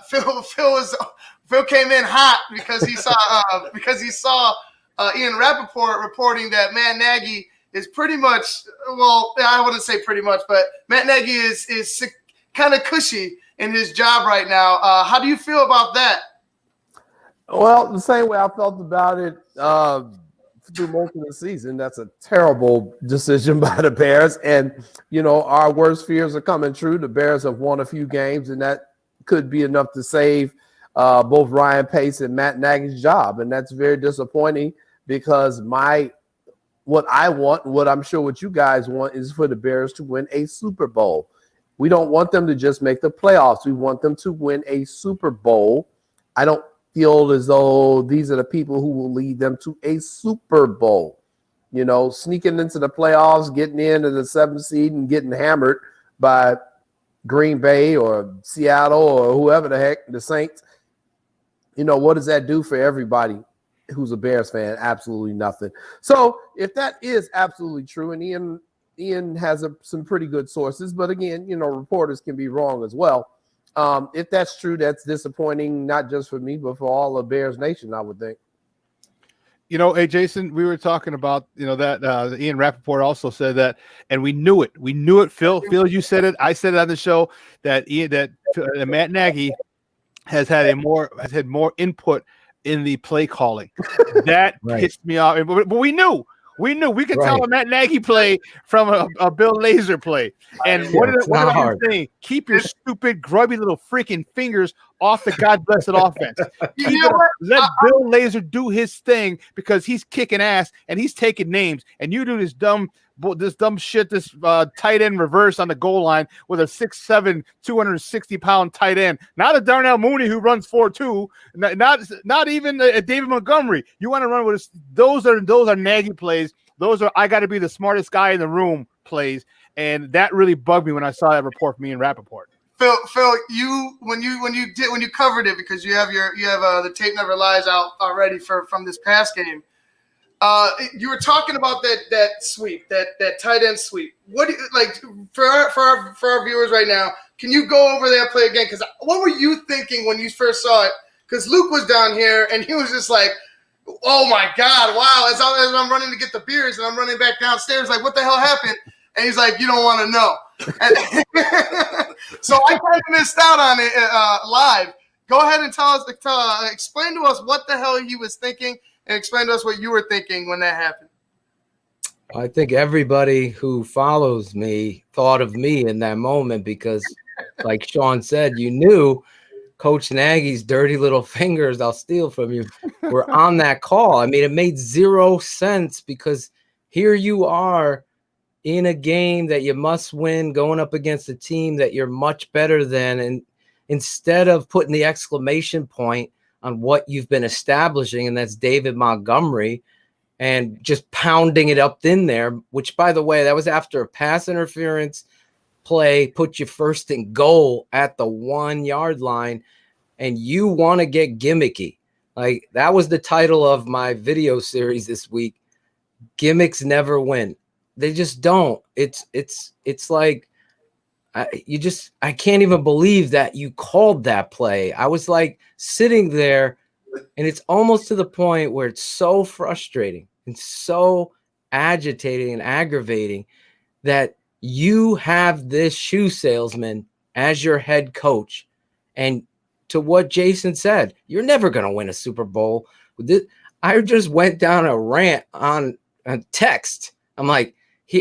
Speaker 4: Phil Phil came in hot because he saw Ian Rappaport reporting that Matt Nagy is pretty much, well, I wouldn't say pretty much, but Matt Nagy is kind of cushy in his job right now. How do you feel about that?
Speaker 8: Well, the same way I felt about it through most of the season. That's a terrible decision by the Bears. And, our worst fears are coming true. The Bears have won a few games, and that could be enough to save both Ryan Pace and Matt Nagy's job. And that's very disappointing because what I want, what I'm sure what you guys want, is for the Bears to win a Super Bowl. We don't want them to just make the playoffs. We want them to win a Super Bowl. I don't feel as though these are the people who will lead them to a Super Bowl. Sneaking into the playoffs, getting into the 7th seed and getting hammered by Green Bay or Seattle or whoever the heck, the Saints. What does that do for everybody who's a Bears fan? Absolutely nothing. So if that is absolutely true, and Ian has some pretty good sources, but again, reporters can be wrong as well. If that's true, that's disappointing, not just for me, but for all of Bears Nation, I would think.
Speaker 6: Hey, Jason, we were talking about, that Ian Rappaport also said that, and we knew it. We knew it, Phil. Phil, you said it. I said it on the show that Matt Nagy has had more input in the play calling. That pissed me off. But we knew. We could tell a Matt Nagy play from a Bill Lazor play. And what did I say? Keep your stupid, grubby little freaking fingers off the God-blessed offense. Let Bill Lazor do his thing because he's kicking ass and he's taking names. And you do this dumb shit, this tight end reverse on the goal line with a 6'7", 260-pound tight end. Not a Darnell Mooney who runs 4.2. Not even a David Montgomery. You want to run with those are Nagy plays. Those are I got to be the smartest guy in the room plays. And that really bugged me when I saw that report from me and Rappaport.
Speaker 4: Phil, when you covered it, because you have the tape never lies out already from this past game. You were talking about that sweep, that tight end sweep. What do you, like for our viewers right now? Can you go over that play again? Because what were you thinking when you first saw it? Because Luke was down here and he was just like, "Oh my God, wow!" As I'm running to get the beers and I'm running back downstairs, like, "What the hell happened?" And he's like, "You don't want to know." So I kind of missed out on it live. Go ahead and explain to us what the hell he was thinking. And explain to us what you were thinking when that happened.
Speaker 7: I think everybody who follows me thought of me in that moment because, like Shawn said, you knew Coach Nagy's dirty little fingers, I'll steal from you, were on that call. I mean, it made zero sense because here you are in a game that you must win, going up against a team that you're much better than. And instead of putting the exclamation point on what you've been establishing, and that's David Montgomery, and just pounding it up in there, which, by the way, that was after a pass interference play, put you first and goal at the 1 yard line, and you want to get gimmicky. Like, that was the title of my video series this week. Gimmicks never win. They just don't. It's like, I can't even believe that you called that play. I was like sitting there, and it's almost to the point where it's so frustrating and so agitating and aggravating that you have this shoe salesman as your head coach. And to what Jason said, you're never going to win a Super Bowl. I just went down a rant on text. I'm like,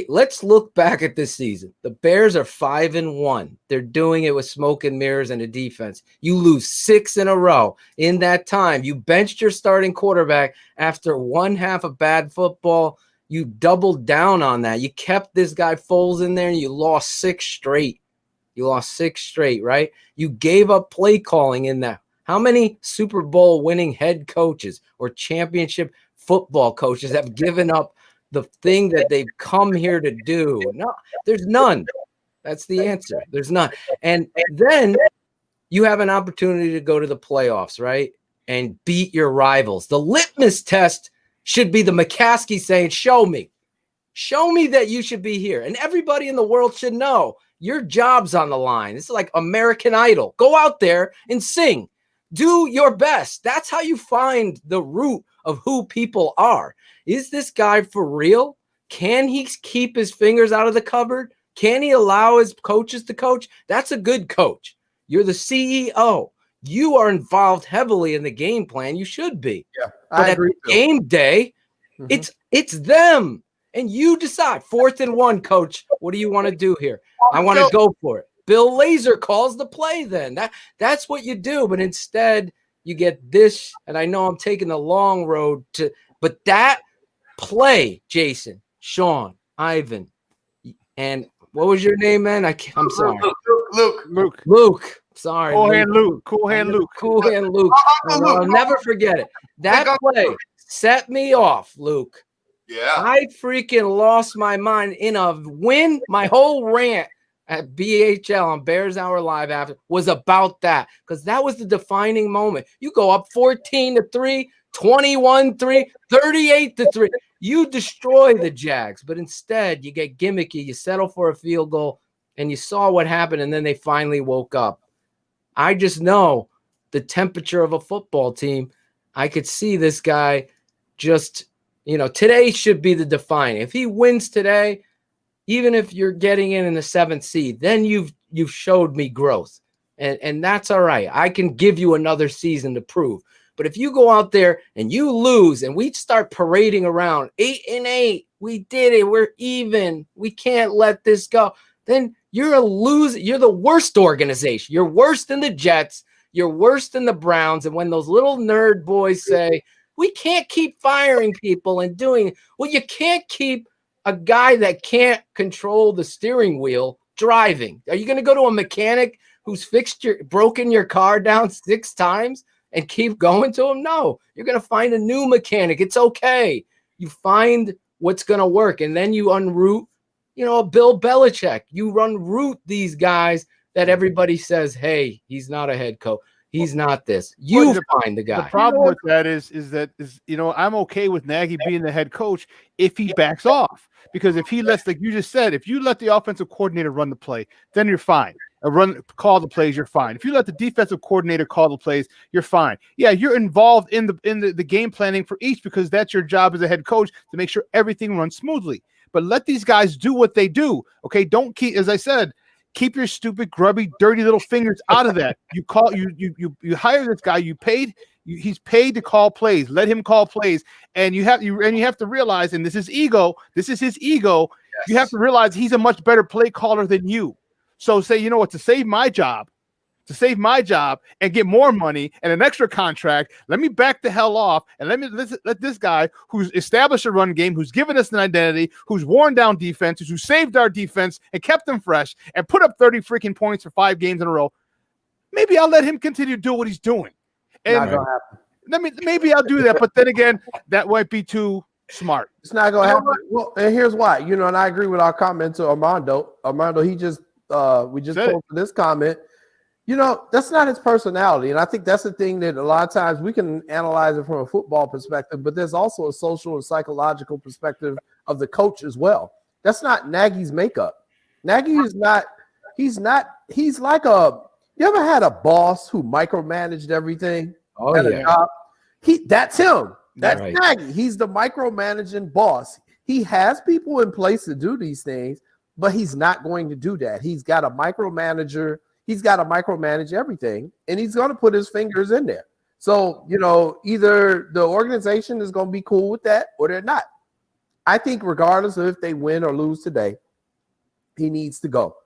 Speaker 7: let's look back at this season. The Bears are 5-1. They're doing it with smoke and mirrors and a defense. You lose 6 in a row. In that time, you benched your starting quarterback after one half of bad football. You doubled down on that. You kept this guy Foles in there, and you lost 6 straight. Right? You gave up play calling in that. How many Super Bowl winning head coaches or championship football coaches have given up the thing that they've come here to do? No, there's none. That's the answer. There's none. And then you have an opportunity to go to the playoffs, right? And beat your rivals. The litmus test should be the McCaskey saying, show me that you should be here. And everybody in the world should know your job's on the line. It's like American Idol. Go out there and sing. Do your best. That's how you find the root of who people are. Is this guy for real? Can he keep his fingers out of the cupboard? Can he allow his coaches to coach? That's a good coach. You're the CEO. You are involved heavily in the game plan. You should be.
Speaker 8: Yeah,
Speaker 7: but
Speaker 8: I agree.
Speaker 7: At game day, it's them. And you decide. 4th and 1, coach. What do you want to do here? I want to go for it. Bill Lazor calls the play then. That's what you do. But instead, you get this. And I know I'm taking the long road but that play, Jason, Shawn, Ivan, and what was your name, man? I'm sorry. Luke. Sorry.
Speaker 6: Cool hand Luke.
Speaker 7: I'll never forget it. That play set me off, Luke.
Speaker 5: Yeah.
Speaker 7: I freaking lost my mind in a win. My whole rant at BHL on Bears Hour Live after was about that, because that was the defining moment. You go up 14-3, 21-3, 38-3. You destroy the Jags, but instead you get gimmicky. You settle for a field goal, and you saw what happened, and then they finally woke up. I just know the temperature of a football team. I could see this guy just, today should be the defining. If he wins today, even if you're getting in the 7th seed, then you've showed me growth, and that's all right. I can give you another season to prove. But if you go out there and you lose and we start parading around 8-8, we did it, we're even, we can't let this go, then you're a loser. You're the worst organization. You're worse than the Jets. You're worse than the Browns. And when those little nerd boys say, we can't keep firing people and doing, well, you can't keep a guy that can't control the steering wheel driving. Are you going to go to a mechanic who's broken your car down 6 times and keep going to him? No, you're going to find a new mechanic. It's okay. You find what's going to work, and then you unroot, Bill Belichick. You unroot these guys that everybody says, hey, he's not a head coach. He's not this. You find the guy.
Speaker 6: The problem with that is I'm okay with Nagy being the head coach if he backs off, because if he lets, like you just said, if you let the offensive coordinator run the play, then you're fine. Call the plays, you're fine. If you let the defensive coordinator call the plays, you're fine. Yeah, you're involved in the game planning for each, because that's your job as a head coach, to make sure everything runs smoothly. But let these guys do what they do. Okay, don't keep, as I said, keep your stupid, grubby, dirty little fingers out of that. You hire this guy. He's paid to call plays. Let him call plays. And you have to realize, and this is his ego. Yes. You have to realize he's a much better play caller than you. So say, you know what, to save my job and get more money and an extra contract, let me back the hell off and let this guy who's established a run game, who's given us an identity, who's worn down defenses, who saved our defense and kept them fresh and put up 30 freaking points for 5 games in a row. Maybe I'll let him continue to do what he's doing. And
Speaker 8: not gonna happen.
Speaker 6: Maybe I'll do that, but then again, that might be too smart.
Speaker 8: It's not gonna happen. Well, and here's why. And I agree with our comment to Armando. He just we just posted this comment. That's not his personality. And I think that's the thing that a lot of times we can analyze it from a football perspective, but there's also a social and psychological perspective of the coach as well. That's not Nagy's makeup. Nagy is not, he's like you ever had a boss who micromanaged everything?
Speaker 7: Oh, yeah.
Speaker 8: That's him. That's
Speaker 7: right.
Speaker 8: Nagy. He's the micromanaging boss. He has people in place to do these things, but he's not going to do that. He's got a micromanager. He's got to micromanage everything, and he's going to put his fingers in there. So, either the organization is going to be cool with that or they're not. I think regardless of if they win or lose today, he needs to go.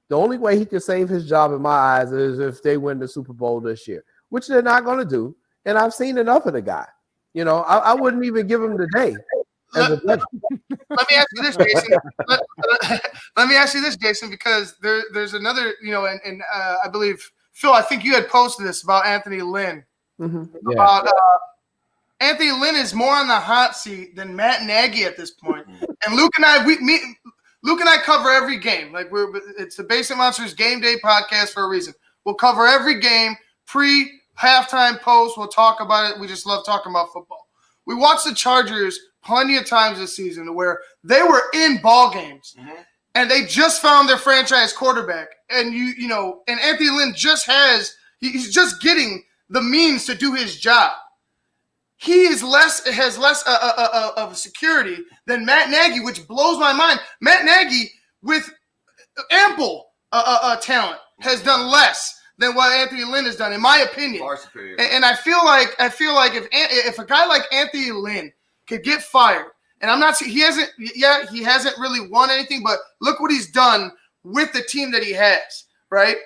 Speaker 8: The only way he can save his job in my eyes is if they win the Super Bowl this year, which they're not going to do. And I've seen enough of the guy. I wouldn't even give him the day.
Speaker 4: Let me ask you this, Jason. Let me ask you this, Jason, because there's another, and I believe, Phil, I think you had posted this about Anthony Lynn.
Speaker 8: Mm-hmm.
Speaker 4: About Anthony Lynn is more on the hot seat than Matt Nagy at this point. And Luke and I cover every game. Like it's the Basement Monsters Game Day podcast for a reason. We'll cover every game, pre, halftime, post. We'll talk about it. We just love talking about football. We watched the Chargers plenty of times this season where they were in ball games and they just found their franchise quarterback. And and Anthony Lynn he's just getting the means to do his job. He has less of a security than Matt Nagy, which blows my mind. Matt Nagy, with ample talent, has done less than what Anthony Lynn has done, in my opinion.
Speaker 5: Far superior.
Speaker 4: And I feel like if a guy like Anthony Lynn could get fired, and I'm not saying he hasn't really won anything, but look what he's done with the team that he has, right?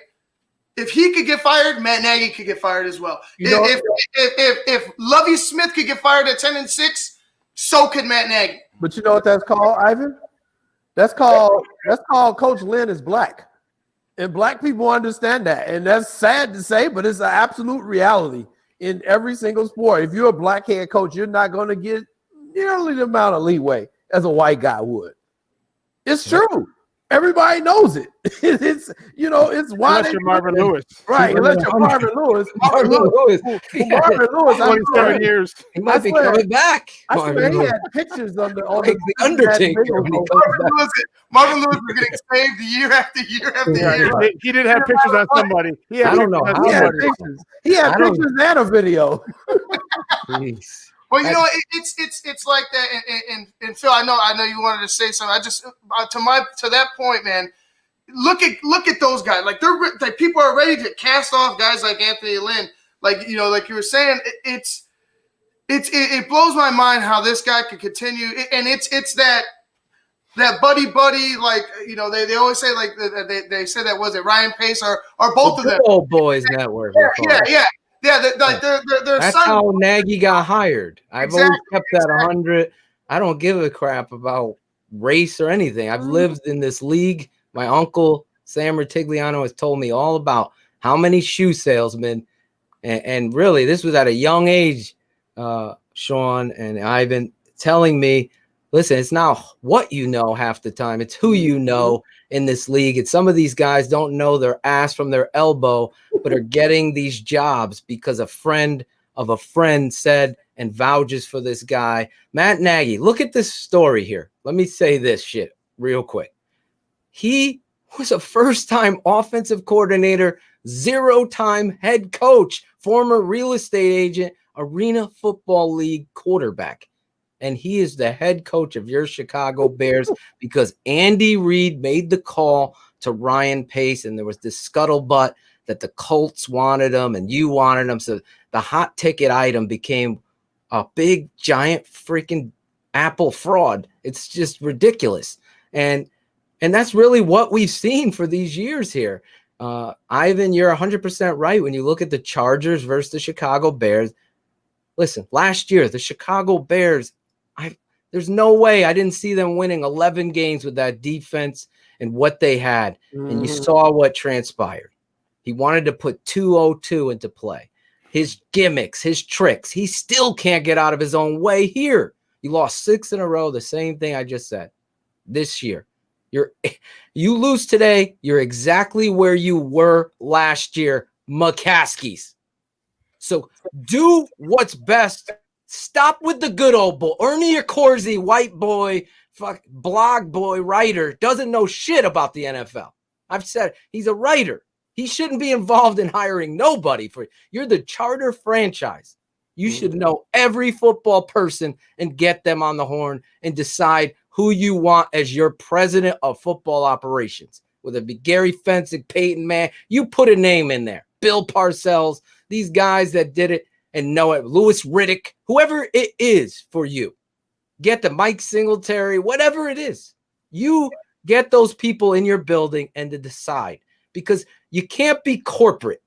Speaker 4: If he could get fired, Matt Nagy could get fired as well. If Lovie Smith could get fired at 10-6, so could Matt Nagy.
Speaker 8: But you know what that's called, Ivan? That's called Coach Lynn is black. And black people understand that. And that's sad to say, but it's an absolute reality in every single sport. If you're a black head coach, you're not going to get nearly the amount of leeway as a white guy would. It's true. Everybody knows it. It's why
Speaker 6: unless you're Marvin Lewis,
Speaker 8: right? Unless you're Marvin Lewis.
Speaker 7: Marvin Lewis.
Speaker 6: 27 years.
Speaker 7: He might be coming back.
Speaker 8: I swear he had pictures on the
Speaker 7: Undertaker.
Speaker 4: Marvin Lewis was getting saved year after year after year.
Speaker 6: He did have pictures on somebody.
Speaker 7: I don't know.
Speaker 8: He had pictures. He had pictures and a video.
Speaker 7: Jeez.
Speaker 4: Well, it's like that, and Phil, I know you wanted to say something. I just to that point, man. Look at those guys. Like people are ready to cast off guys like Anthony Lynn. Like like you were saying, it blows my mind how this guy could continue. And it's that buddy, like they always say, like they said that, was it Ryan Pace or both of them?
Speaker 7: Old Boys Network.
Speaker 4: Yeah,
Speaker 7: that's how Nagy got hired. I've always kept that 100. I don't give a crap about race or anything. I've lived in this league. My uncle Sam Ritigliano has told me all about how many shoe salesmen, and really this was at a young age. Shawn and Ivan telling me, listen, it's not what you know half the time; it's who you know in this league. And some of these guys don't know their ass from their elbow, but are getting these jobs because a friend of a friend said and vouches for this guy. Matt Nagy, look at this story here. Let me say this shit real quick. He was a first-time offensive coordinator, 0-time head coach, former real estate agent, Arena Football League quarterback. And he is the head coach of your Chicago Bears because Andy Reid made the call to Ryan Pace, and there was this scuttlebutt that the Colts wanted him and you wanted him. So the hot ticket item became a big, giant freaking Apple fraud. It's just ridiculous. And that's really what we've seen for these years here. Ivan, you're 100% right. When you look at the Chargers versus the Chicago Bears, listen, last year, the Chicago Bears, there's no way I didn't see them winning 11 games with that defense and what they had. And you saw what transpired. He wanted to put 202 into play. His gimmicks, his tricks, he still can't get out of his own way here. You lost 6 in a row, the same thing I just said. This year, you lose today, you're exactly where you were last year, McCaskies. So do what's best. Stop with the good old boy. Ernie Accorsi, white boy, blog boy, writer, doesn't know shit about the NFL. I've said he's a writer. He shouldn't be involved in hiring nobody. You're the charter franchise. You should know every football person and get them on the horn and decide who you want as your president of football operations. Whether it be Gary Fensick, Peyton Manning, you put a name in there. Bill Parcells, these guys that did it and know it. Louis Riddick, whoever it is for you. Get the Mike Singletary, whatever it is. You get those people in your building and to decide. Because you can't be corporate,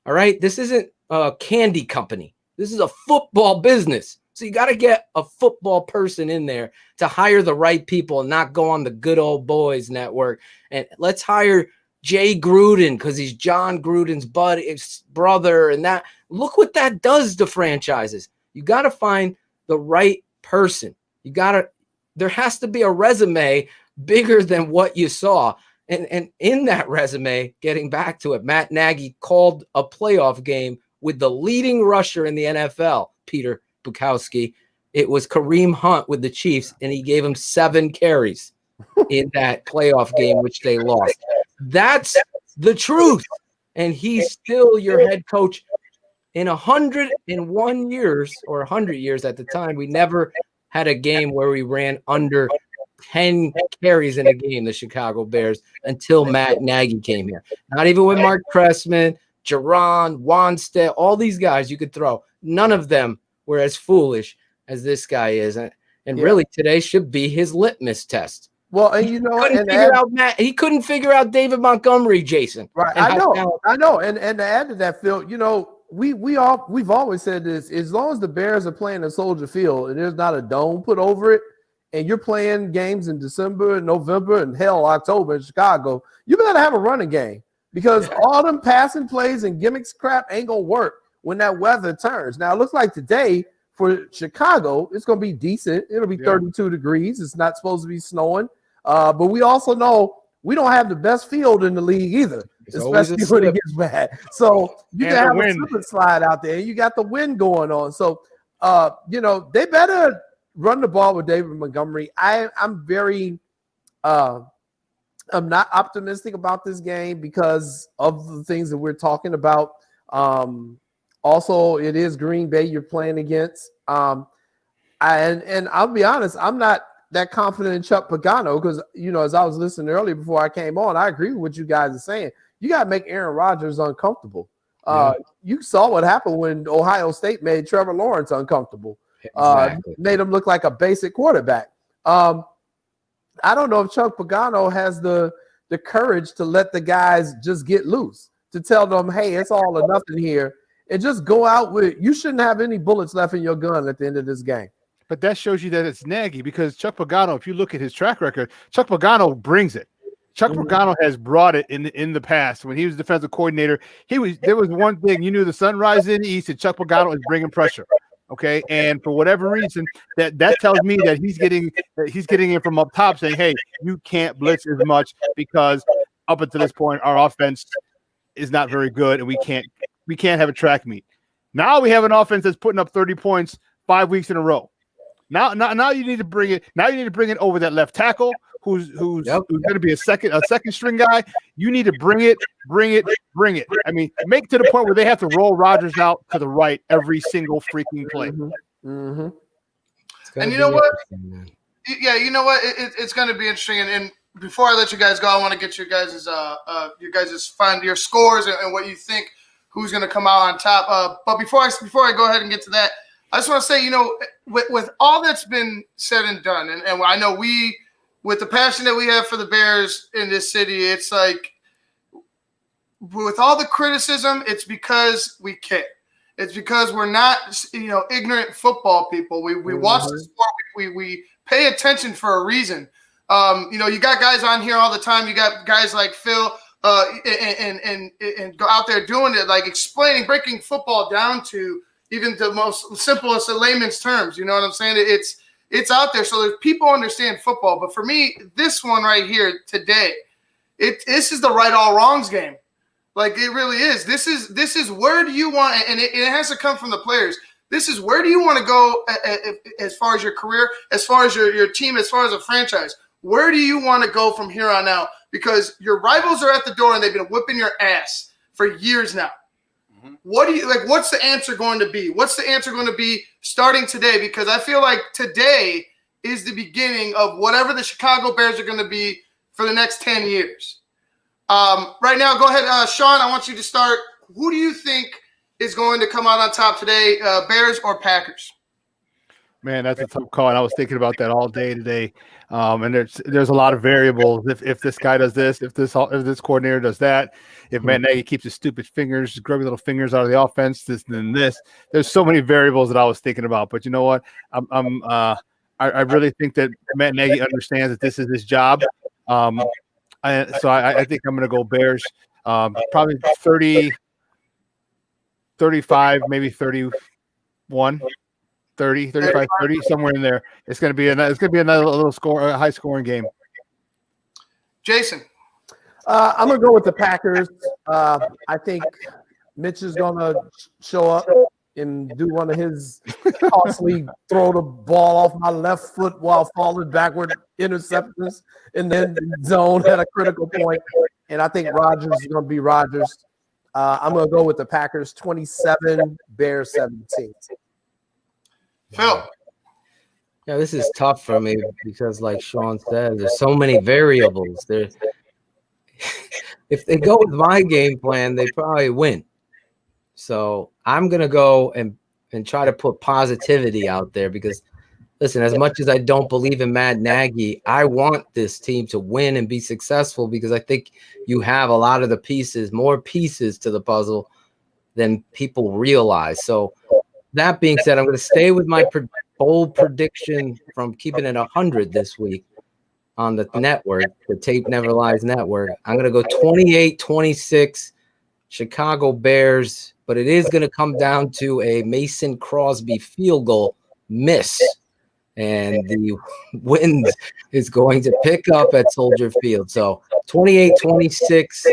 Speaker 7: all right? This isn't a candy company. This is a football business. So you got to get a football person in there to hire the right people and not go on the good old boys network. And let's hire Jay Gruden because he's John Gruden's brother. And that, look what that does to franchises. You got to find the right person. There has to be a resume bigger than what you saw. And in that resume, getting back to it, Matt Nagy called a playoff game with the leading rusher in the NFL, Peter Bukowski. It was Kareem Hunt with the Chiefs, and he gave him 7 carries in that playoff game, which they lost. That's the truth. And he's still your head coach. In 101 years or 100 years at the time, we never had a game where we ran under 10 carries in a game, the Chicago Bears, until Matt Nagy came here. Not even with Mark Cressman, Jerron, Wanstead, all these guys you could throw. None of them were as foolish as this guy is. And really today should be his litmus test.
Speaker 8: Well, and you know,
Speaker 7: he couldn't figure out David Montgomery, Jason.
Speaker 8: Right. I know. And to add to that, Phil, you know, we've always said this: as long as the Bears are playing at Soldier Field and there's not a dome put over it, and you're playing games in December and November and hell October in Chicago, you better have a running game, because all them passing plays and gimmicks crap ain't gonna work when that weather turns. Now it looks like today for Chicago, it's gonna be decent. It'll be 32 degrees. It's not supposed to be snowing. But we also know we don't have the best field in the league either, especially when it gets bad. So you can have a slip and slide out there. You got the wind going on. So, you know, they better run the ball with David Montgomery. I'm not optimistic about this game because of the things that we're talking about. Also, it is Green Bay you're playing against. And I'll be honest, I'm not that confident in Chuck Pagano because, you know, as I was listening earlier before I came on, I agree with what you guys are saying. You got to make Aaron Rodgers uncomfortable. You saw what happened when Ohio State made Trevor Lawrence uncomfortable. Made him look like a basic quarterback. I don't know if Chuck Pagano has the courage to let the guys just get loose, to tell them, hey, it's all or nothing here, and just go out with – you shouldn't have any bullets left in your gun at the end of this game.
Speaker 6: But that shows you that it's Nagy, because Chuck Pagano, if you look at his track record, Chuck Pagano brings it. Chuck Pagano has brought it in the past. When he was defensive coordinator, there was one thing, you knew the sun rises in the east, and Chuck Pagano is bringing pressure. Okay, and for whatever reason, that tells me that he's getting in from up top, saying, "Hey, you can't blitz as much because up until this point, our offense is not very good, and we can't have a track meet." Now we have an offense that's putting up 30 points 5 weeks in a row. Now you need to bring it. Now you need to bring it over that left tackle, who's going to be a second string guy. You need to bring it. I mean, make it to the point where they have to roll Rodgers out to the right every single freaking play.
Speaker 4: And you know what? Yeah, you know what? It's going to be interesting. And before I let you guys go, I want to get your guys' find your scores and what you think who's going to come out on top. But before I go ahead and get to that, I just want to say, you know, with all that's been said and done, and I know with the passion that we have for the Bears in this city, it's like, with all the criticism, it's because we care. It's because we're not, you know, ignorant football people. We watch the sport. We pay attention for a reason. You know, you got guys on here all the time. You got guys like Phil and go out there doing it, like explaining, breaking football down to even the most simplest of layman's terms. You know what I'm saying? It's out there, so there's people understand football. But for me, this one right here today, this is the right all wrongs game. Like, it really is. This is where do you want, and it has to come from the players. This is where do you want to go as far as your career, as far as your team, as far as a franchise. Where do you want to go from here on out? Because your rivals are at the door and they've been whipping your ass for years now. What do you like? What's the answer going to be? What's the answer going to be starting today? Because I feel like today is the beginning of whatever the Chicago Bears are going to be for the next 10 years. Right now, go ahead, Shawn. I want you to start. Who do you think is going to come out on top today, Bears or Packers?
Speaker 6: Man, that's a tough call. And I was thinking about that all day today. And there's a lot of variables. If this guy does this, if this coordinator does that, if Matt Nagy keeps his stupid fingers, grubby little fingers out of the offense, then this. There's so many variables that I was thinking about. But you know what? I really think that Matt Nagy understands that this is his job. So I think I'm going to go Bears. Probably 30, 35, maybe 31. 30, 35, 30, somewhere in there. It's going to be another little high scoring game.
Speaker 4: Jason,
Speaker 8: I'm going to go with the Packers. I think Mitch is going to show up and do one of his costly throw the ball off my left foot while falling backward interceptions, and then zone at a critical point. And I think Rodgers is going to be Rodgers. I'm going to go with the Packers 27, Bears 17.
Speaker 4: Phil.
Speaker 7: Yeah, this is tough for me because, like Shawn said, there's so many variables. If they go with my game plan, they probably win. So I'm gonna go and try to put positivity out there because, listen, as much as I don't believe in Matt Nagy, I want this team to win and be successful because I think you have a lot of the pieces, more pieces to the puzzle than people realize. So that being said, I'm going to stay with my bold prediction from keeping it 100 this week on the network, the Tape Never Lies network. I'm going to go 28-26 Chicago Bears, but it is going to come down to a Mason Crosby field goal miss. And the wind is going to pick up at Soldier Field. So 28-26,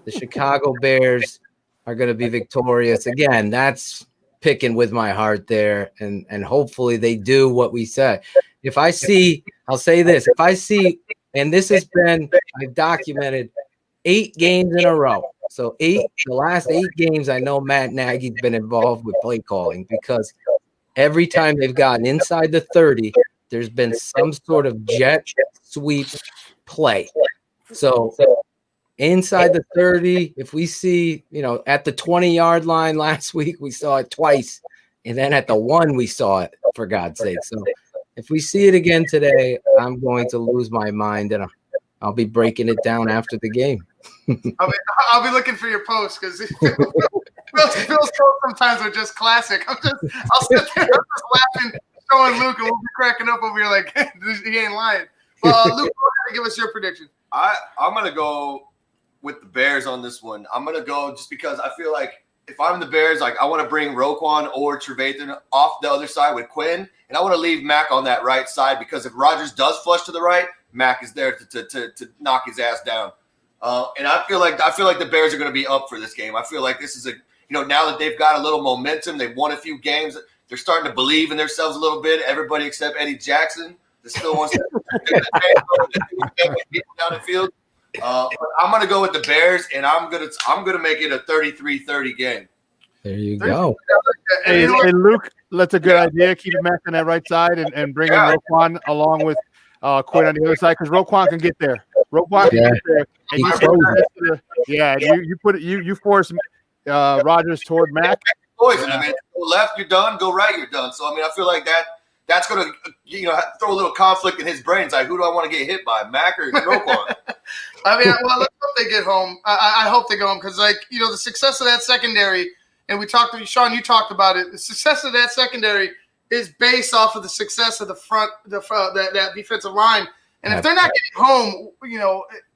Speaker 7: the Chicago Bears are going to be victorious. Again, that's picking with my heart there, and hopefully they do what we said. If I see, I'll say this, if I see, and this has been, I've documented 8 games in a row. So the last 8 games, I know Matt Nagy's been involved with play calling because every time they've gotten inside the 30, there's been some sort of jet sweep play. So inside the 30, if we see, at the 20-yard line last week, we saw it twice. And then at the 1, we saw it, for God's sake. So if we see it again today, I'm going to lose my mind, and I'll be breaking it down after the game.
Speaker 4: I'll be looking for your post because Phil's posts sometimes are just classic. I'll sit there just laughing, showing Luke, and we'll be cracking up over here like he ain't lying. Well, Luke, go ahead and give us your prediction.
Speaker 5: I'm going to go with the Bears on this one. I'm going to go just because I feel like if I'm the Bears, like I want to bring Roquan or Trevathan off the other side with Quinn, and I want to leave Mac on that right side because if Rodgers does flush to the right, Mac is there to knock his ass down. And I feel like the Bears are going to be up for this game. I feel like this is now that they've got a little momentum, they've won a few games, they're starting to believe in themselves a little bit. Everybody except Eddie Jackson that still wants to people down the field. But I'm going to go with the Bears, and I'm gonna make it a 33-30 game.
Speaker 7: There you go.
Speaker 6: Hey, Luke, that's a good idea. Keep Mac on that right side and bring in Roquan along with Quinn on the other side because Roquan can get there. Roquan can get there. And you force Rodgers toward Mac.
Speaker 5: Poison. I mean, go left, you're done. Go right, you're done. So I mean, I feel like that's going to throw a little conflict in his brain. It's like, who do I want to get hit by, Mac or Roquan?
Speaker 4: I mean, well, let's hope they get home. I hope they go home because, the success of that secondary, and we talked to Shawn, you talked about it. The success of that secondary is based off of the success of the front, that defensive line. And if they're not getting home,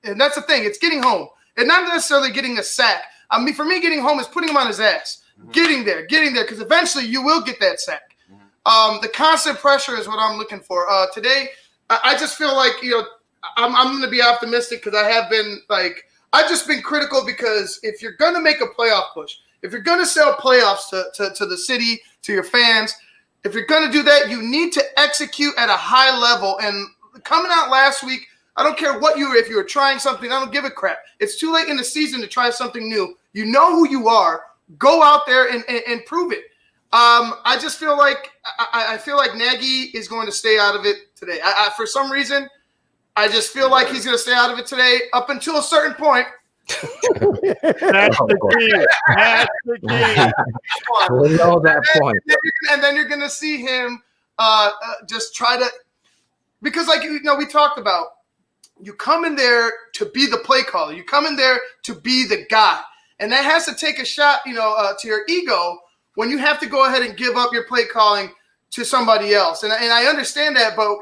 Speaker 4: and that's the thing, it's getting home. It's not necessarily getting a sack. I mean, for me, getting home is putting him on his ass, getting there, because eventually you will get that sack. The constant pressure is what I'm looking for. Today, I just feel like, I'm going to be optimistic because I've just been critical because if you're going to make a playoff push, if you're going to sell playoffs to the city, to your fans, if you're going to do that, you need to execute at a high level. And coming out last week, I don't care if you were trying something, I don't give a crap. It's too late in the season to try something new. You know who you are. Go out there and prove it. I just feel like I feel like Nagy is going to stay out of it today. For some reason, I just feel like he's going to stay out of it today up until a certain point.
Speaker 6: That's the key. That's the key.
Speaker 7: We'll know that point.
Speaker 4: And then you're going to see him just try to – because we talked about, you come in there to be the play caller. You come in there to be the guy. And that has to take a shot, to your ego when you have to go ahead and give up your play calling to somebody else. And I understand that, but,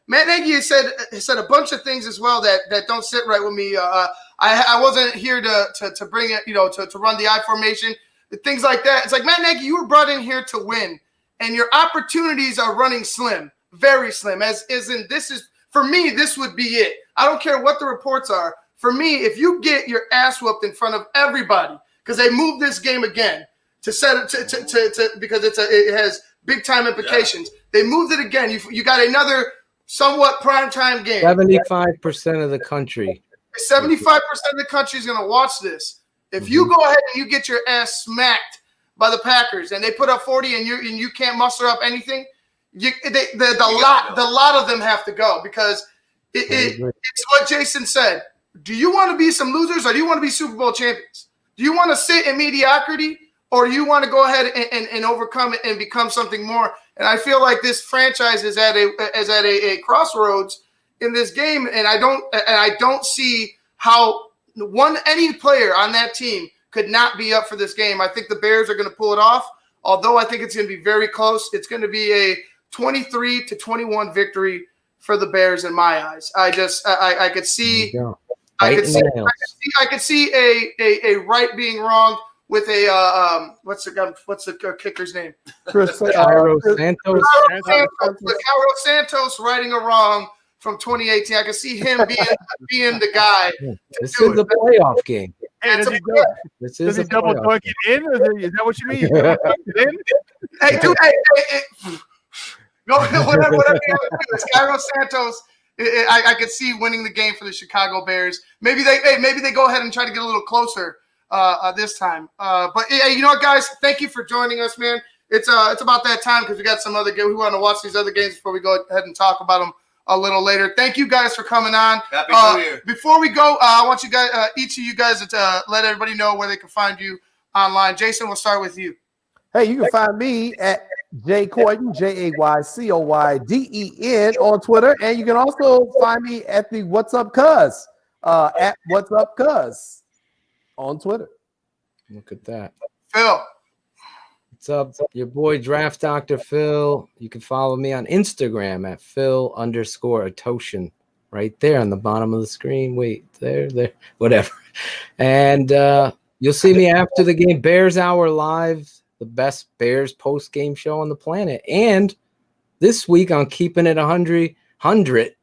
Speaker 4: Matt Nagy has said a bunch of things as well that don't sit right with me. I wasn't here to bring it, to run the I formation, things like that. It's like, Matt Nagy, you were brought in here to win, and your opportunities are running slim, very slim. For me, this would be it. I don't care what the reports are. For me, if you get your ass whooped in front of everybody, because they moved this game again to set it because it has big time implications. Yeah. They moved it again. You got another somewhat primetime game.
Speaker 7: 75% of the country.
Speaker 4: 75% of the country is going to watch this. If you go ahead and you get your ass smacked by the Packers and they put up 40 and you can't muster up anything, the lot of them have to go because it's what Jason said. Do you want to be some losers or do you want to be Super Bowl champions? Do you want to sit in mediocrity or do you want to go ahead and overcome it and become something more? And I feel like this franchise is at a crossroads in this game, and I don't see how any player on that team could not be up for this game. I think the Bears are going to pull it off, although I think it's going to be very close. It's going to be a 23-21 victory for the Bears in my eyes. I could see I could see a right being wrong with a what's the kicker's name?
Speaker 7: Cairo Santos.
Speaker 4: Cairo Santos righting a wrong from 2018. I can see him being the guy.
Speaker 7: This is a playoff game.
Speaker 6: Hey, does he double dunk it in? Is that what you mean?
Speaker 4: Hey, dude, hey. No, whatever you have to do. It's Cairo Santos. I could see winning the game for the Chicago Bears. Maybe they go ahead and try to get a little closer this time. But hey, you know what, guys? Thank you for joining us, man. It's about that time because we got some other games. We want to watch these other games before we go ahead and talk about them a little later. Thank you guys for coming on.
Speaker 5: Happy New Year.
Speaker 4: Before we go, I want you guys, each of you guys, to let everybody know where they can find you online. Jason, we'll start with you.
Speaker 8: Hey, you can find me at Jay Coyden, JayCoyden on Twitter, and you can also find me at the What's Up Cuz at What's Up Cuz on Twitter.
Speaker 7: Look at that.
Speaker 4: Phil.
Speaker 7: What's up? Your boy Draft Dr. Phil. You can follow me on Instagram at Phil_Ottochian. Right there on the bottom of the screen. Wait, there, whatever. And you'll see me after the game. Bears Hour Live, the best Bears post-game show on the planet. And this week on Keeping It 100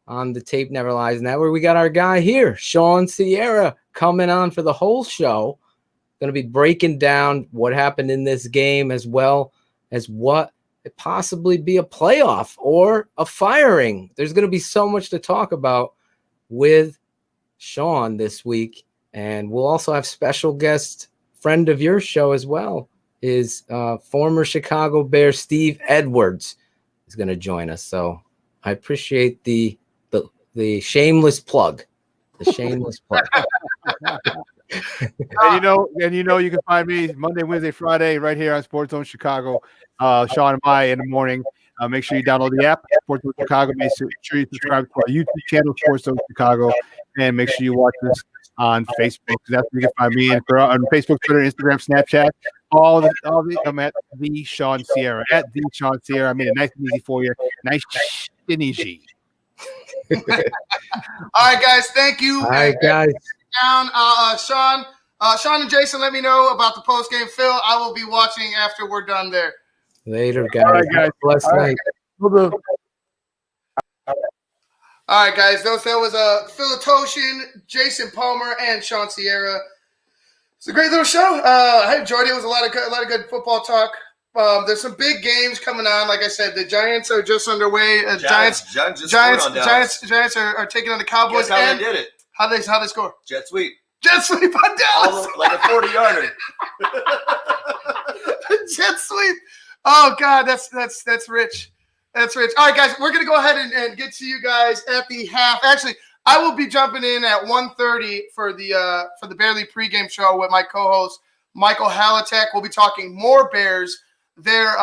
Speaker 7: on the Tape Never Lies Network, we got our guy here, Shawn Sierra, coming on for the whole show. Going to be breaking down what happened in this game as well as what it possibly be a playoff or a firing. There's going to be so much to talk about with Shawn this week. And we'll also have special guest, friend of your show as well, is former Chicago Bear Steve Edwards is going to join us. So I appreciate the shameless plug. The shameless plug.
Speaker 6: And you can find me Monday, Wednesday, Friday right here on SportsZone Chicago. Shawn and Maya in the morning. Make sure you download the app, SportsZone Chicago. Make sure you subscribe to our YouTube channel, SportsZone Chicago, and make sure you watch this on Facebook. That's where you can find me on Facebook, Twitter, Instagram, Snapchat. I'm at the Shawn Sierra. At the Shawn Sierra. I made it nice and easy for you. Nice and easy.
Speaker 4: All right, guys. Thank you.
Speaker 7: All right, guys.
Speaker 4: Down, Shawn and Jason, let me know about the post game. Phil, I will be watching after we're done there.
Speaker 7: Later, guys.
Speaker 6: All right, guys.
Speaker 7: Blessed night.
Speaker 4: All right, guys. That was Phil Ottochian, Jason Palmer, and Shawn Sierra. It's a great little show. I enjoyed it. It was a lot of good football talk. There's some big games coming on. Like I said, the Giants are just underway. Giants are taking on the Cowboys.
Speaker 5: Guess how they did it?
Speaker 4: How they score?
Speaker 5: Jet sweep.
Speaker 4: Jet sweep on Dallas.
Speaker 5: Like a 40-yarder.
Speaker 4: Jet sweep. Oh God, that's rich. That's rich. All right, guys, we're gonna go ahead and get to you guys at the half. Actually, I will be jumping in at 1:30 for the Barely pregame show with my co-host Michael Halatek. We'll be talking more Bears there.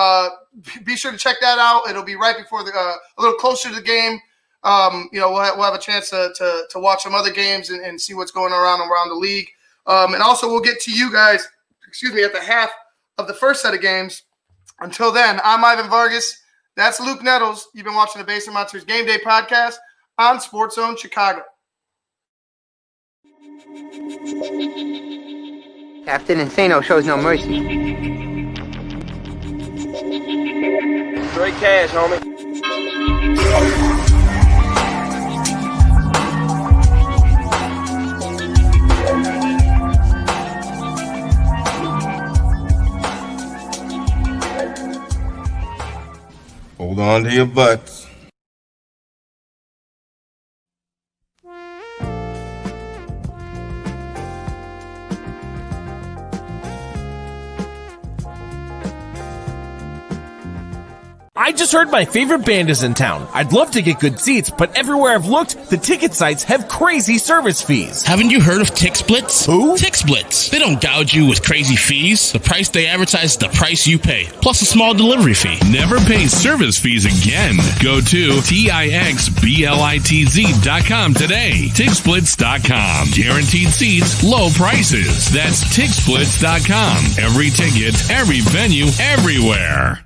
Speaker 4: Be sure to check that out. It'll be right before a little closer to the game. We'll have a chance to watch some other games and see what's going around the league. And also we'll get to you guys, at the half of the first set of games. Until then, I'm Ivan Vargas. That's Luke Nettles. You've been watching the Basement Monsters Game Day podcast on SportsZone Chicago.
Speaker 1: Captain Insano shows no mercy.
Speaker 2: Straight cash, homie.
Speaker 3: Hold on to your butts.
Speaker 9: I just heard my favorite band is in town. I'd love to get good seats, but everywhere I've looked, the ticket sites have crazy service fees.
Speaker 10: Haven't you heard of TixBlitz?
Speaker 9: Who?
Speaker 10: TixBlitz. They don't gouge you with crazy fees. The price they advertise is the price you pay, plus a small delivery fee.
Speaker 11: Never pay service fees again. Go to TIXBLITZ.com today. TixBlitz.com. Guaranteed seats, low prices. That's TixBlitz.com. Every ticket, every venue, everywhere.